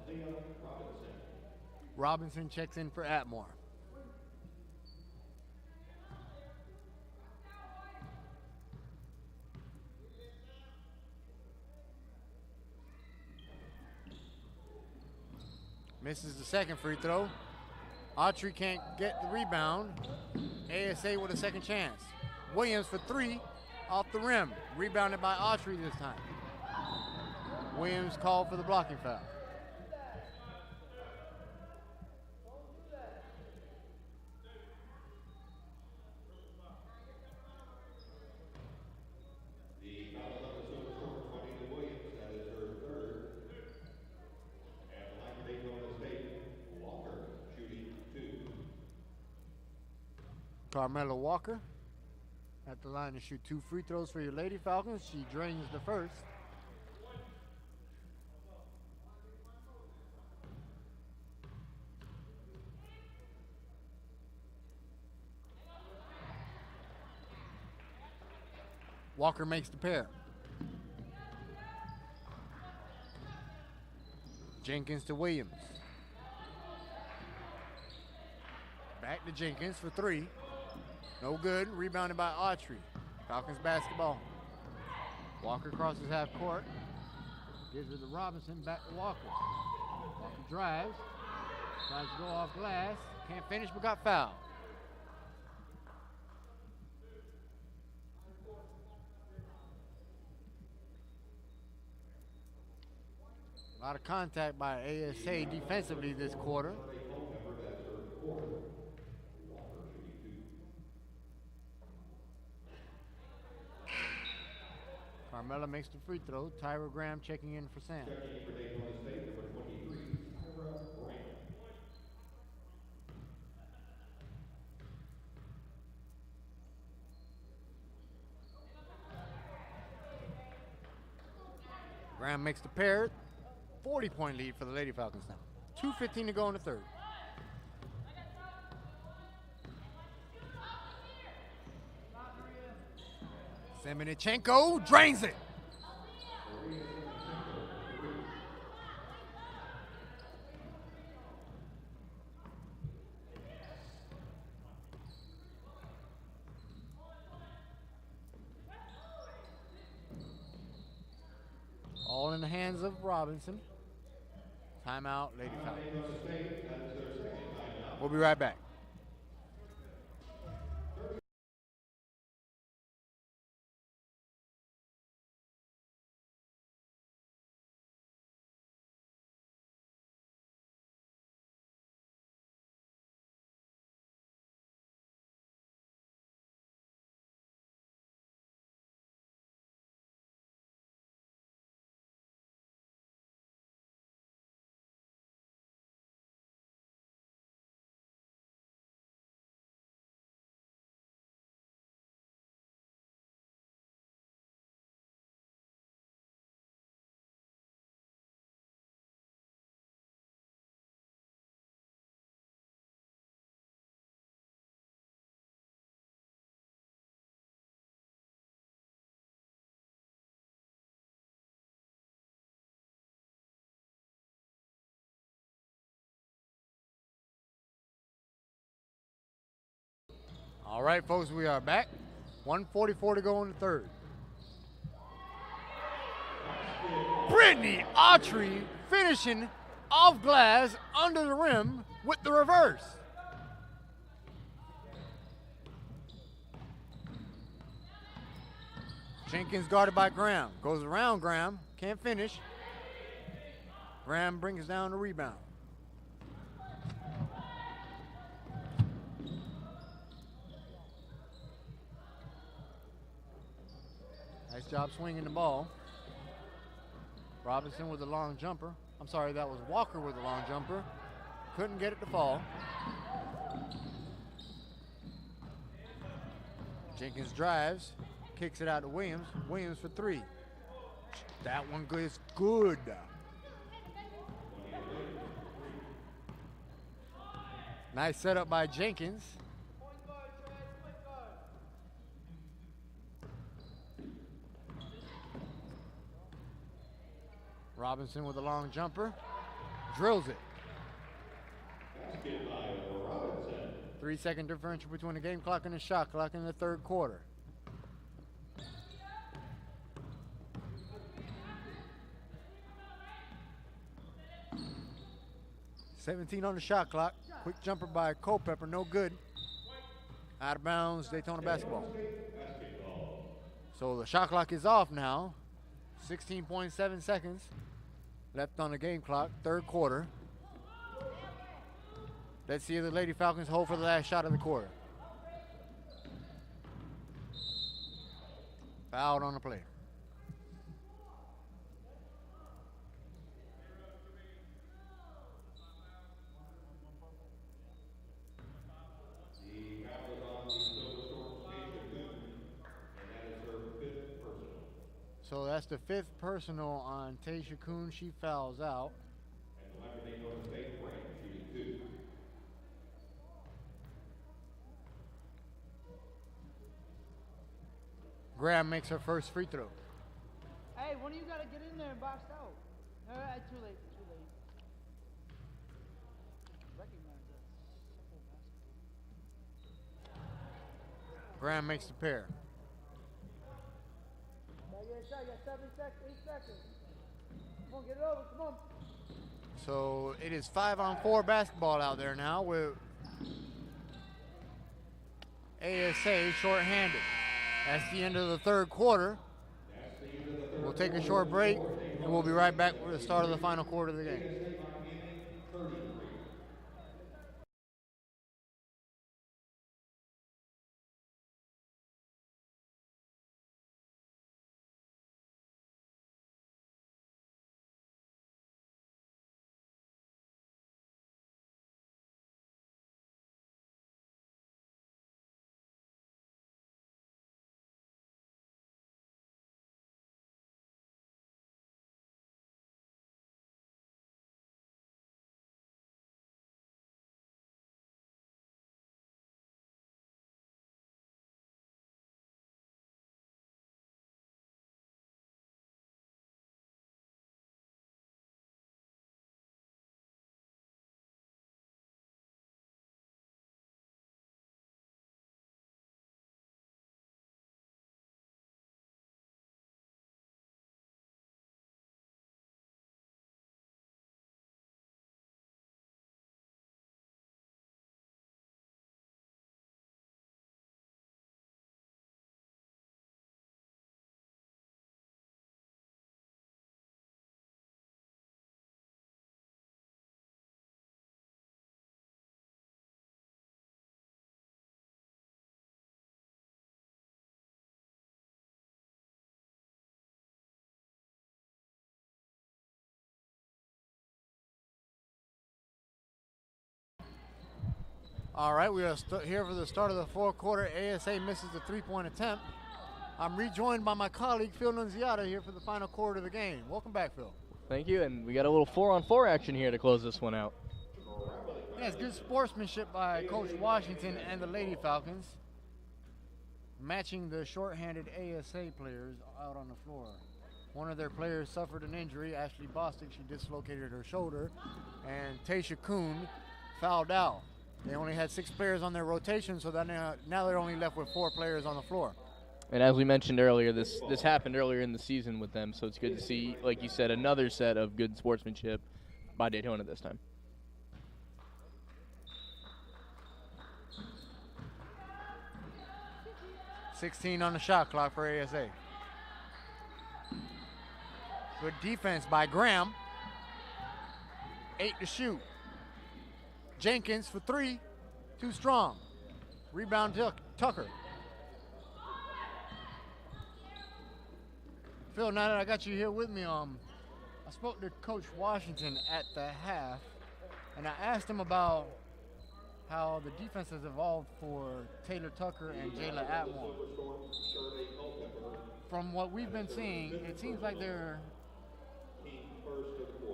0, Aaliyah Robinson. Robinson checks in for Atmore. Misses the second free throw. Autry can't get the rebound. ASA with a second chance. Williams for 3 off the rim. Rebounded by Autry this time. Williams called for the blocking foul. The foul is on the Silver Storm, Juanita Williams. That is her third. At the line for Daytona State, Walker shooting 2. Carmelo Walker at the line to shoot 2 free throws for your Lady Falcons. She drains the first. Walker makes the pair. Jenkins to Williams. Back to Jenkins for 3. No good. Rebounded by Autry. Falcons basketball. Walker crosses half court. Gives it to Robinson. Back to Walker. Walker drives. Tries to go off glass. Can't finish but got fouled. A lot of contact by ASA defensively this quarter. Carmella makes the free throw. Tyra Graham checking in for Sam. Checking in for Daytona State, number 23, Tyra Graham. Graham makes the pair. 40-point lead for the Lady Falcons now. 2:15 to go in the third. Semenichenko drains it. All in the hands of Robinson. Timeout, Lady Falcons. We'll be right back. All right, folks, we are back. 1:44 to go in the third. Brittany Autry finishing off glass under the rim with the reverse. Jenkins guarded by Graham. Goes around Graham, can't finish. Graham brings down the rebound. Nice job swinging the ball. Robinson with a long jumper. I'm sorry, that was Walker with a long jumper. Couldn't get it to fall. Jenkins drives, kicks it out to Williams. Williams for three. That one is good. Nice setup by Jenkins. Robinson with a long jumper, drills it. 3-second differential between the game clock and the shot clock in the third quarter. $17 on the shot clock. Quick jumper by Culpepper, no good. Out of bounds, Daytona basketball. So the shot clock is off now. 16.7 seconds left on the game clock, third quarter. Let's see if the Lady Falcons hold for the last shot of the quarter. Fouled on the play. So that's the fifth personal on Taysha Kuhn. She fouls out. Graham makes her first free throw. Hey, when do you got to get in there and box out? No, too late, too late. Recognize that. Simple basketball. Graham makes the pair. You got 7 seconds, 8 seconds. Come on, get it over, come on. So it is 5-on-4 basketball out there now with ASA shorthanded. That's the end of the third quarter. We'll take a short break and we'll be right back with the start of the final quarter of the game. All right, we are here for the start of the fourth quarter. ASA misses the three-point attempt. I'm rejoined by my colleague, Phil Nunziata, here for the final quarter of the game. Welcome back, Phil. Thank you, and we got a little 4-on-4 action here to close this one out. Yes, good sportsmanship by Coach Washington and the Lady Falcons, matching the shorthanded ASA players out on the floor. One of their players suffered an injury, Ashley Bostic. She dislocated her shoulder, and Tasha Kuhn fouled out. They only had 6 players on their rotation, so that now they're only left with 4 players on the floor. And as we mentioned earlier, this happened earlier in the season with them, so it's good to see, like you said, another set of good sportsmanship by Daytona this time. .16 on the shot clock for ASA. Good defense by Graham. 8 to shoot. Jenkins for 3, too strong. Rebound Tucker. Phil, now that I got you here with me, I spoke to Coach Washington at the half, and I asked him about how the defense has evolved for Taylor Tucker and Jayla Atmore. From what we've been seeing, it seems like they're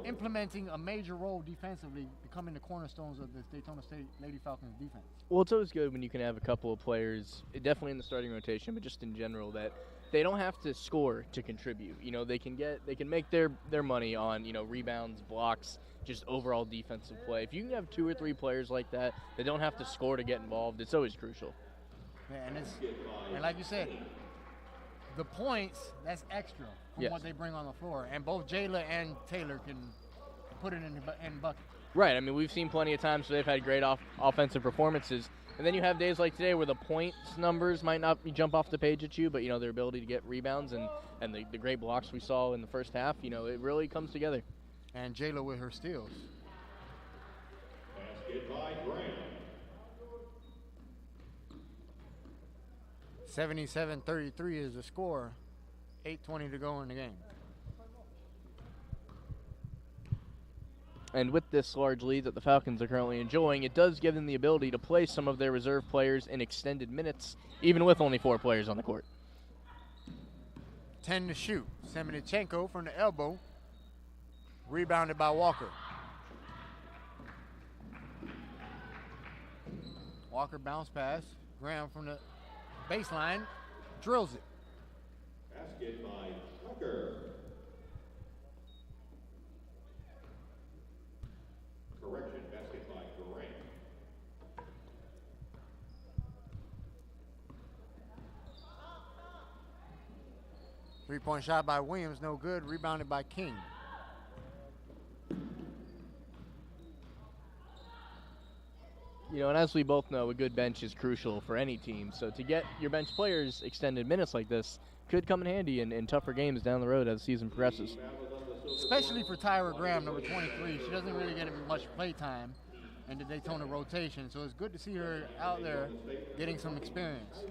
implementing a major role defensively, becoming the cornerstones of this Daytona State Lady Falcons defense. Well, it's always good when you can have a couple of players, definitely in the starting rotation, but just in general, that they don't have to score to contribute. You know, they can make their money on, you know, rebounds, blocks, just overall defensive play. If you can have 2 or 3 players like that, they don't have to score to get involved. It's always crucial. Yeah, and like you said, the points, that's extra from what they bring on the floor. And both Jayla and Taylor can put it in bucket. Right. I mean, we've seen plenty of times where they've had great offensive performances. And then you have days like today where the points numbers might not jump off the page at you, but, you know, their ability to get rebounds and the great blocks we saw in the first half, you know, it really comes together. And Jayla with her steals. Basket by Graham. 77-33 is the score. 8:20 to go in the game. And with this large lead that the Falcons are currently enjoying, it does give them the ability to play some of their reserve players in extended minutes, even with only 4 players on the court. 10 to shoot. Semenichenko from the elbow. Rebounded by Walker. Walker bounce pass. Graham from the baseline drills it. Basket by Tucker. Correction, basket by Graham. Three-point shot by Williams, no good. Rebounded by King. You know, and as we both know, a good bench is crucial for any team. So to get your bench players extended minutes like this could come in handy in tougher games down the road as the season progresses. Especially for Tyra Graham, number 23. She doesn't really get much play time in the Daytona rotation, so it's good to see her out there getting some experience.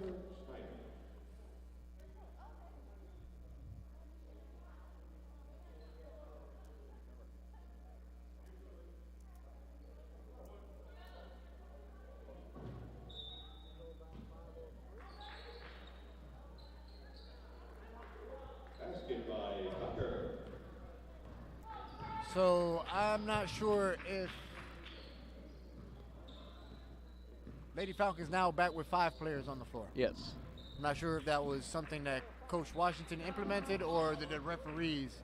So I'm not sure if Lady Falcons now back with 5 players on the floor. Yes. I'm not sure if that was something that Coach Washington implemented or did the referees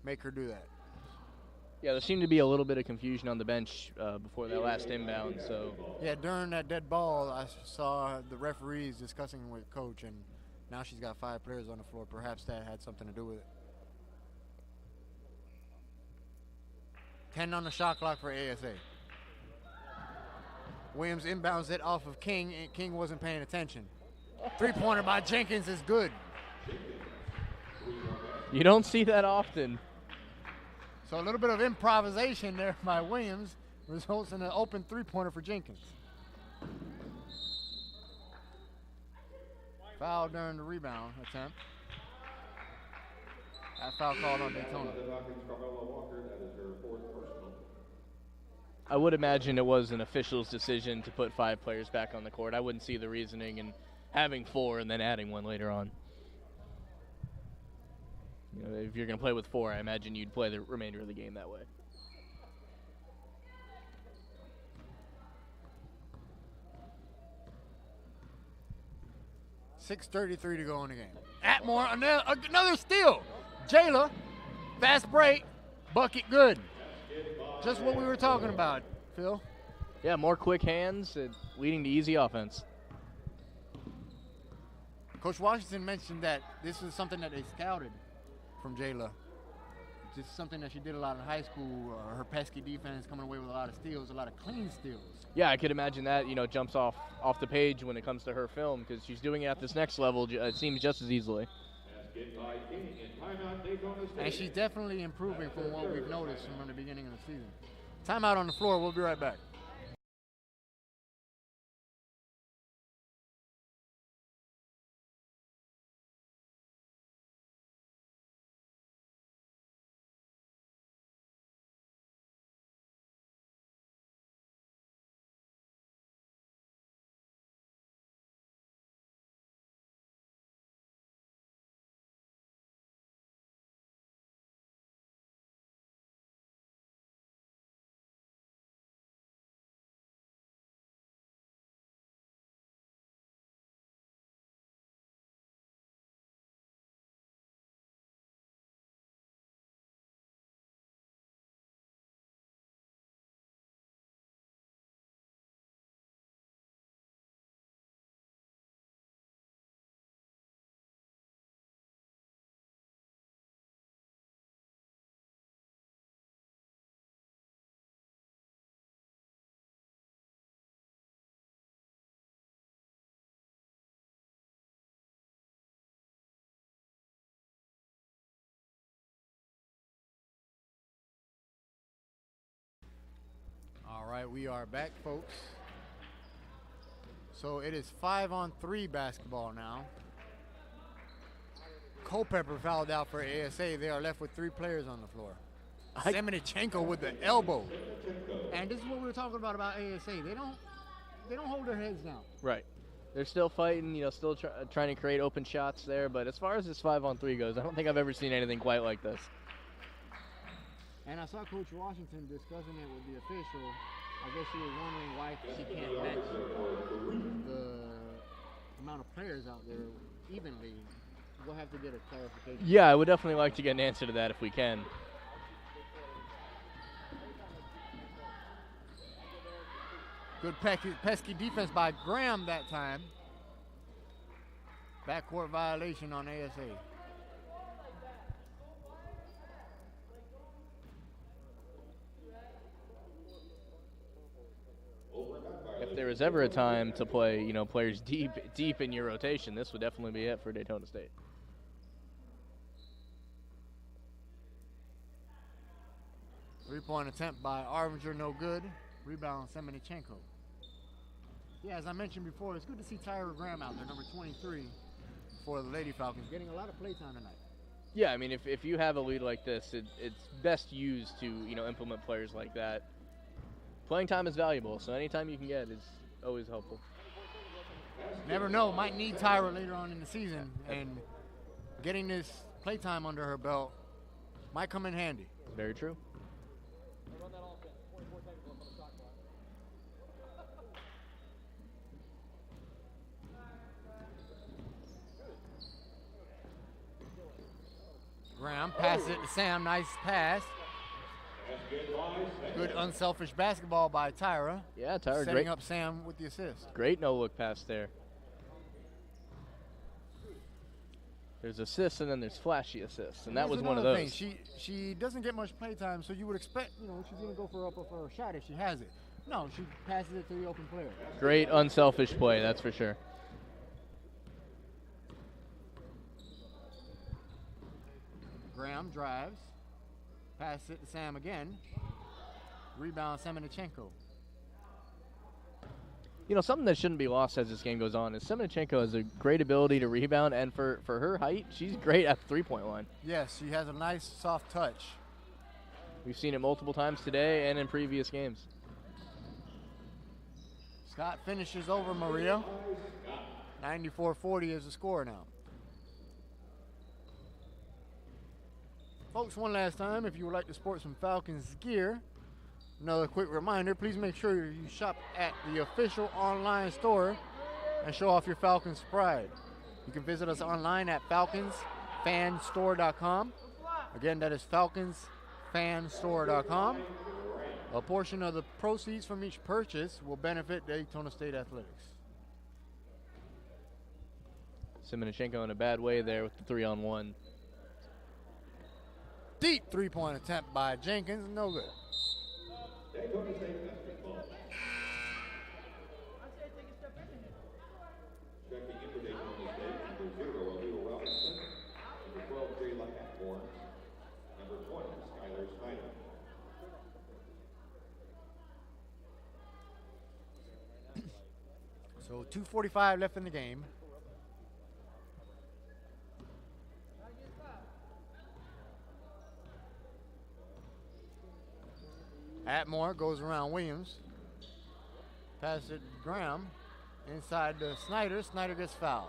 make her do that. Yeah, there seemed to be a little bit of confusion on the bench before that last inbound. So yeah, during that dead ball, I saw the referees discussing with Coach, and now she's got 5 players on the floor. Perhaps that had something to do with it. 10 on the shot clock for ASA. Williams inbounds it off of King, and King wasn't paying attention. 3-pointer by Jenkins is good. you don't see that often. So a little bit of improvisation there by Williams results in an open 3-pointer for Jenkins. Foul during the rebound attempt. That foul called on Daytona. I would imagine it was an official's decision to put 5 players back on the court. I wouldn't see the reasoning in having 4 and then adding 1 later on. You know, if you're going to play with 4, I imagine you'd play the remainder of the game that way. .6:33 to go in the game. Atmore, another steal. Jayla, fast break, bucket good. Just what we were talking about, Phil. Yeah, more quick hands, leading to easy offense. Coach Washington mentioned that this was something that they scouted from Jayla. Just something that she did a lot in high school. Her pesky defense coming away with a lot of steals, a lot of clean steals. Yeah, I could imagine that, you know, jumps off the page when it comes to her film, because she's doing it at this next level, it seems just as easily. And she's definitely improving from what we've noticed from the beginning of the season. Timeout on the floor. We'll be right back. All right, we are back, folks. So it is 5-on-3 basketball now. Culpepper fouled out for ASA. They are left with 3 players on the floor. Semenichenko with the elbow. And this is what we were talking about ASA. They don't hold their heads down. Right. They're still fighting, you know, still trying to create open shots there. But as far as this 5-on-3 goes, I don't think I've ever seen anything quite like this. And I saw Coach Washington discussing it with the official. I guess she was wondering why she can't match the amount of players out there evenly. We'll have to get a clarification. Yeah, I would definitely like to get an answer to that if we can. Good pesky defense by Graham that time. Backcourt violation on ASA. If there was ever a time to play, you know, players deep in your rotation, this would definitely be it for Daytona State. Three-point attempt by Arvinger, no good. Rebound, Semenichenko. Yeah, as I mentioned before, it's good to see Tyra Graham out there, number 23 for the Lady Falcons, getting a lot of playtime tonight. Yeah, I mean, if you have a lead like this, it's best used to, you know, implement players like that. Playing time is valuable, so anytime you can get is always helpful. Never know, might need Tyra later on in the season, and getting this playtime under her belt might come in handy. Very true. Graham passes it to Sam, nice pass. Good unselfish basketball by Tyra. Yeah, Tyra, setting great. up Sam with the assist. Great no-look pass there. There's assists and then there's flashy assists, and that was one of those. She doesn't get much playtime, so you would expect, you know, she's going to go for a shot if she has it. No, she passes it to the open player. Great unselfish play, that's for sure. Graham drives, passes it to Sam again. Rebound, Semenichenko. You know, something that shouldn't be lost as this game goes on is Semenichenko has a great ability to rebound, and for her height, she's great at the three-point line. Yes, she has a nice soft touch. We've seen it multiple times today and in previous games. Scott finishes over Maria. 94-40 is the score now. Folks, one last time, if you would like to sport some Falcons gear, another quick reminder, please make sure you shop at the official online store and show off your Falcons pride. You can visit us online at falconsfanstore.com. Again, that is falconsfanstore.com. A portion of the proceeds from each purchase will benefit Daytona State Athletics. Simonachenko in a bad way there with the 3-on-1. Deep three-point attempt by Jenkins, no good. Daytona State basketball. Checking in for Daytona State, number 0, Aliyah Robinson. Number 12, Jayla Atmore. Number 20, Skylar Snyder. So 2:45 left in the game. Atmore goes around Williams. Pass it to Graham. Inside to Snyder. Snyder gets fouled.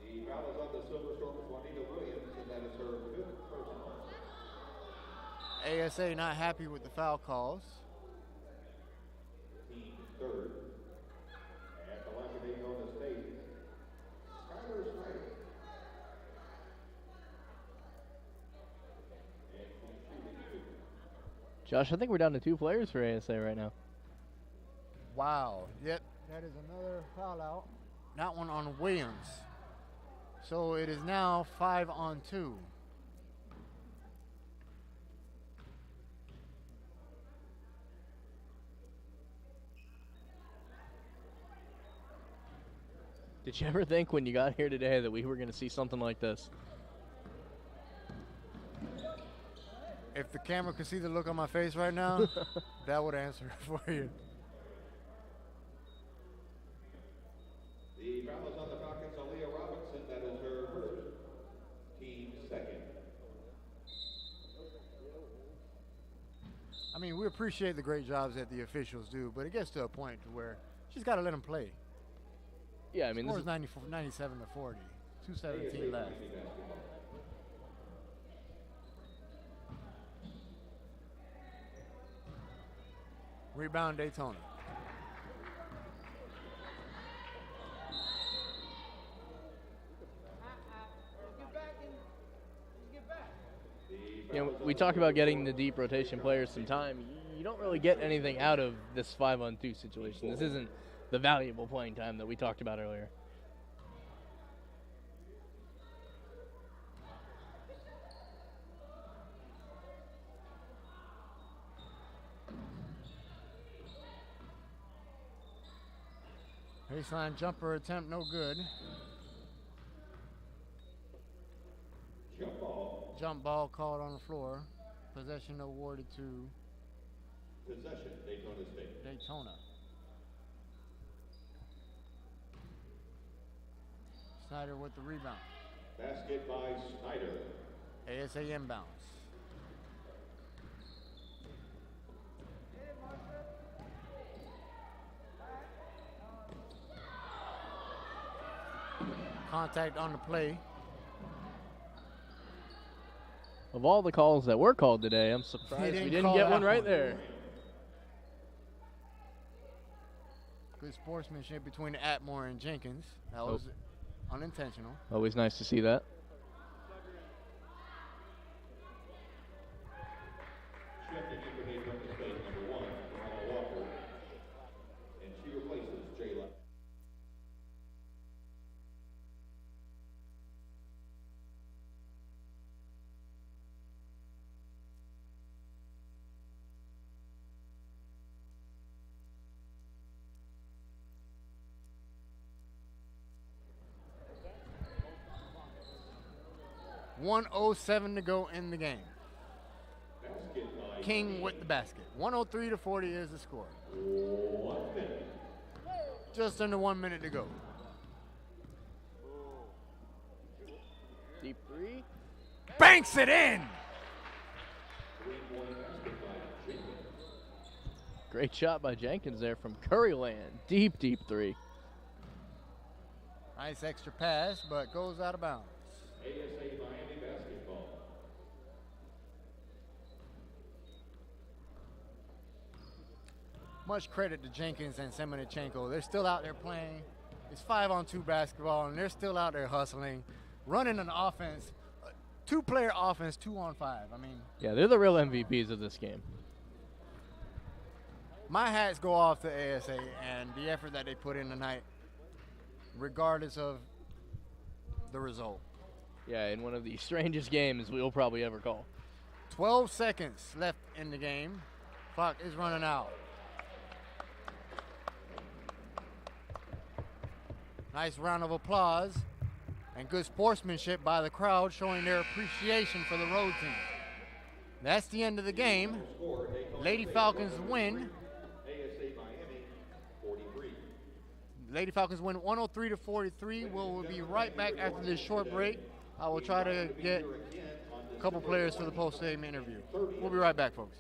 The foul is on the Silver Stormers, Juanita Williams, and that is her 5th personal. ASA not happy with the foul calls. Team 3rd. At the line of Daytona State, Skylar Snyder. Josh, I think we're down to 2 players for ASA right now. Wow. Yep. That is another foul out. That one on Williams. So it is now 5-on-2. Did you ever think when you got here today that we were going to see something like this? If the camera could see the look on my face right now, that would answer it for you. The foul is on the Falcons, Aliyah Robinson. That is her 1st, team 2nd. I mean, we appreciate the great jobs that the officials do, but it gets to a point to where she's got to let them play. Yeah, I mean, this Score is 94, 97-40. 2:17 left. Rebound Daytona. you know, we talk about getting the deep rotation players some time. You don't really get anything out of this 5-on-2 situation. This isn't the valuable playing time that we talked about earlier. Baseline jumper attempt, no good. Jump ball called on the floor. Possession awarded to Possession, Daytona State. Daytona. Snyder with the rebound. Basket by Snyder. ASA inbounds. Contact on the play. Of all the calls that were called today, I'm surprised we didn't get one right there. Good sportsmanship between Atmore and Jenkins. That was unintentional. Always nice to see that. Checking in for Daytona State, number 1, Ronald Walker. And she replaces Jayla. .107 to go in the game. Basket by King with the basket. 103-40 is the score. 1 minute. Just under 1 minute to go. Deep three. Banks it in! Great shot by Jenkins there from Curryland. Deep, deep three. Nice extra pass, but goes out of bounds. ASA Miami basketball. Much credit to Jenkins and Semenechenko. They're still out there playing. It's 5-on-2 basketball, and they're still out there hustling, running an offense, two-player offense, 2-on-5. I mean, Yeah, they're the real MVPs of this game. my hats go off to ASA and the effort that they put in tonight, regardless of the result. Yeah, in one of the strangest games we'll probably ever call. 12 seconds left in the game. Clock is running out. Nice round of applause and good sportsmanship by the crowd, showing their appreciation for the road team. That's the end of the game. Lady Falcons win. ASA Miami 43. Lady Falcons win 103-43. We'll be right back after this short break. I will try to get a couple players for the post-game interview. We'll be right back, folks.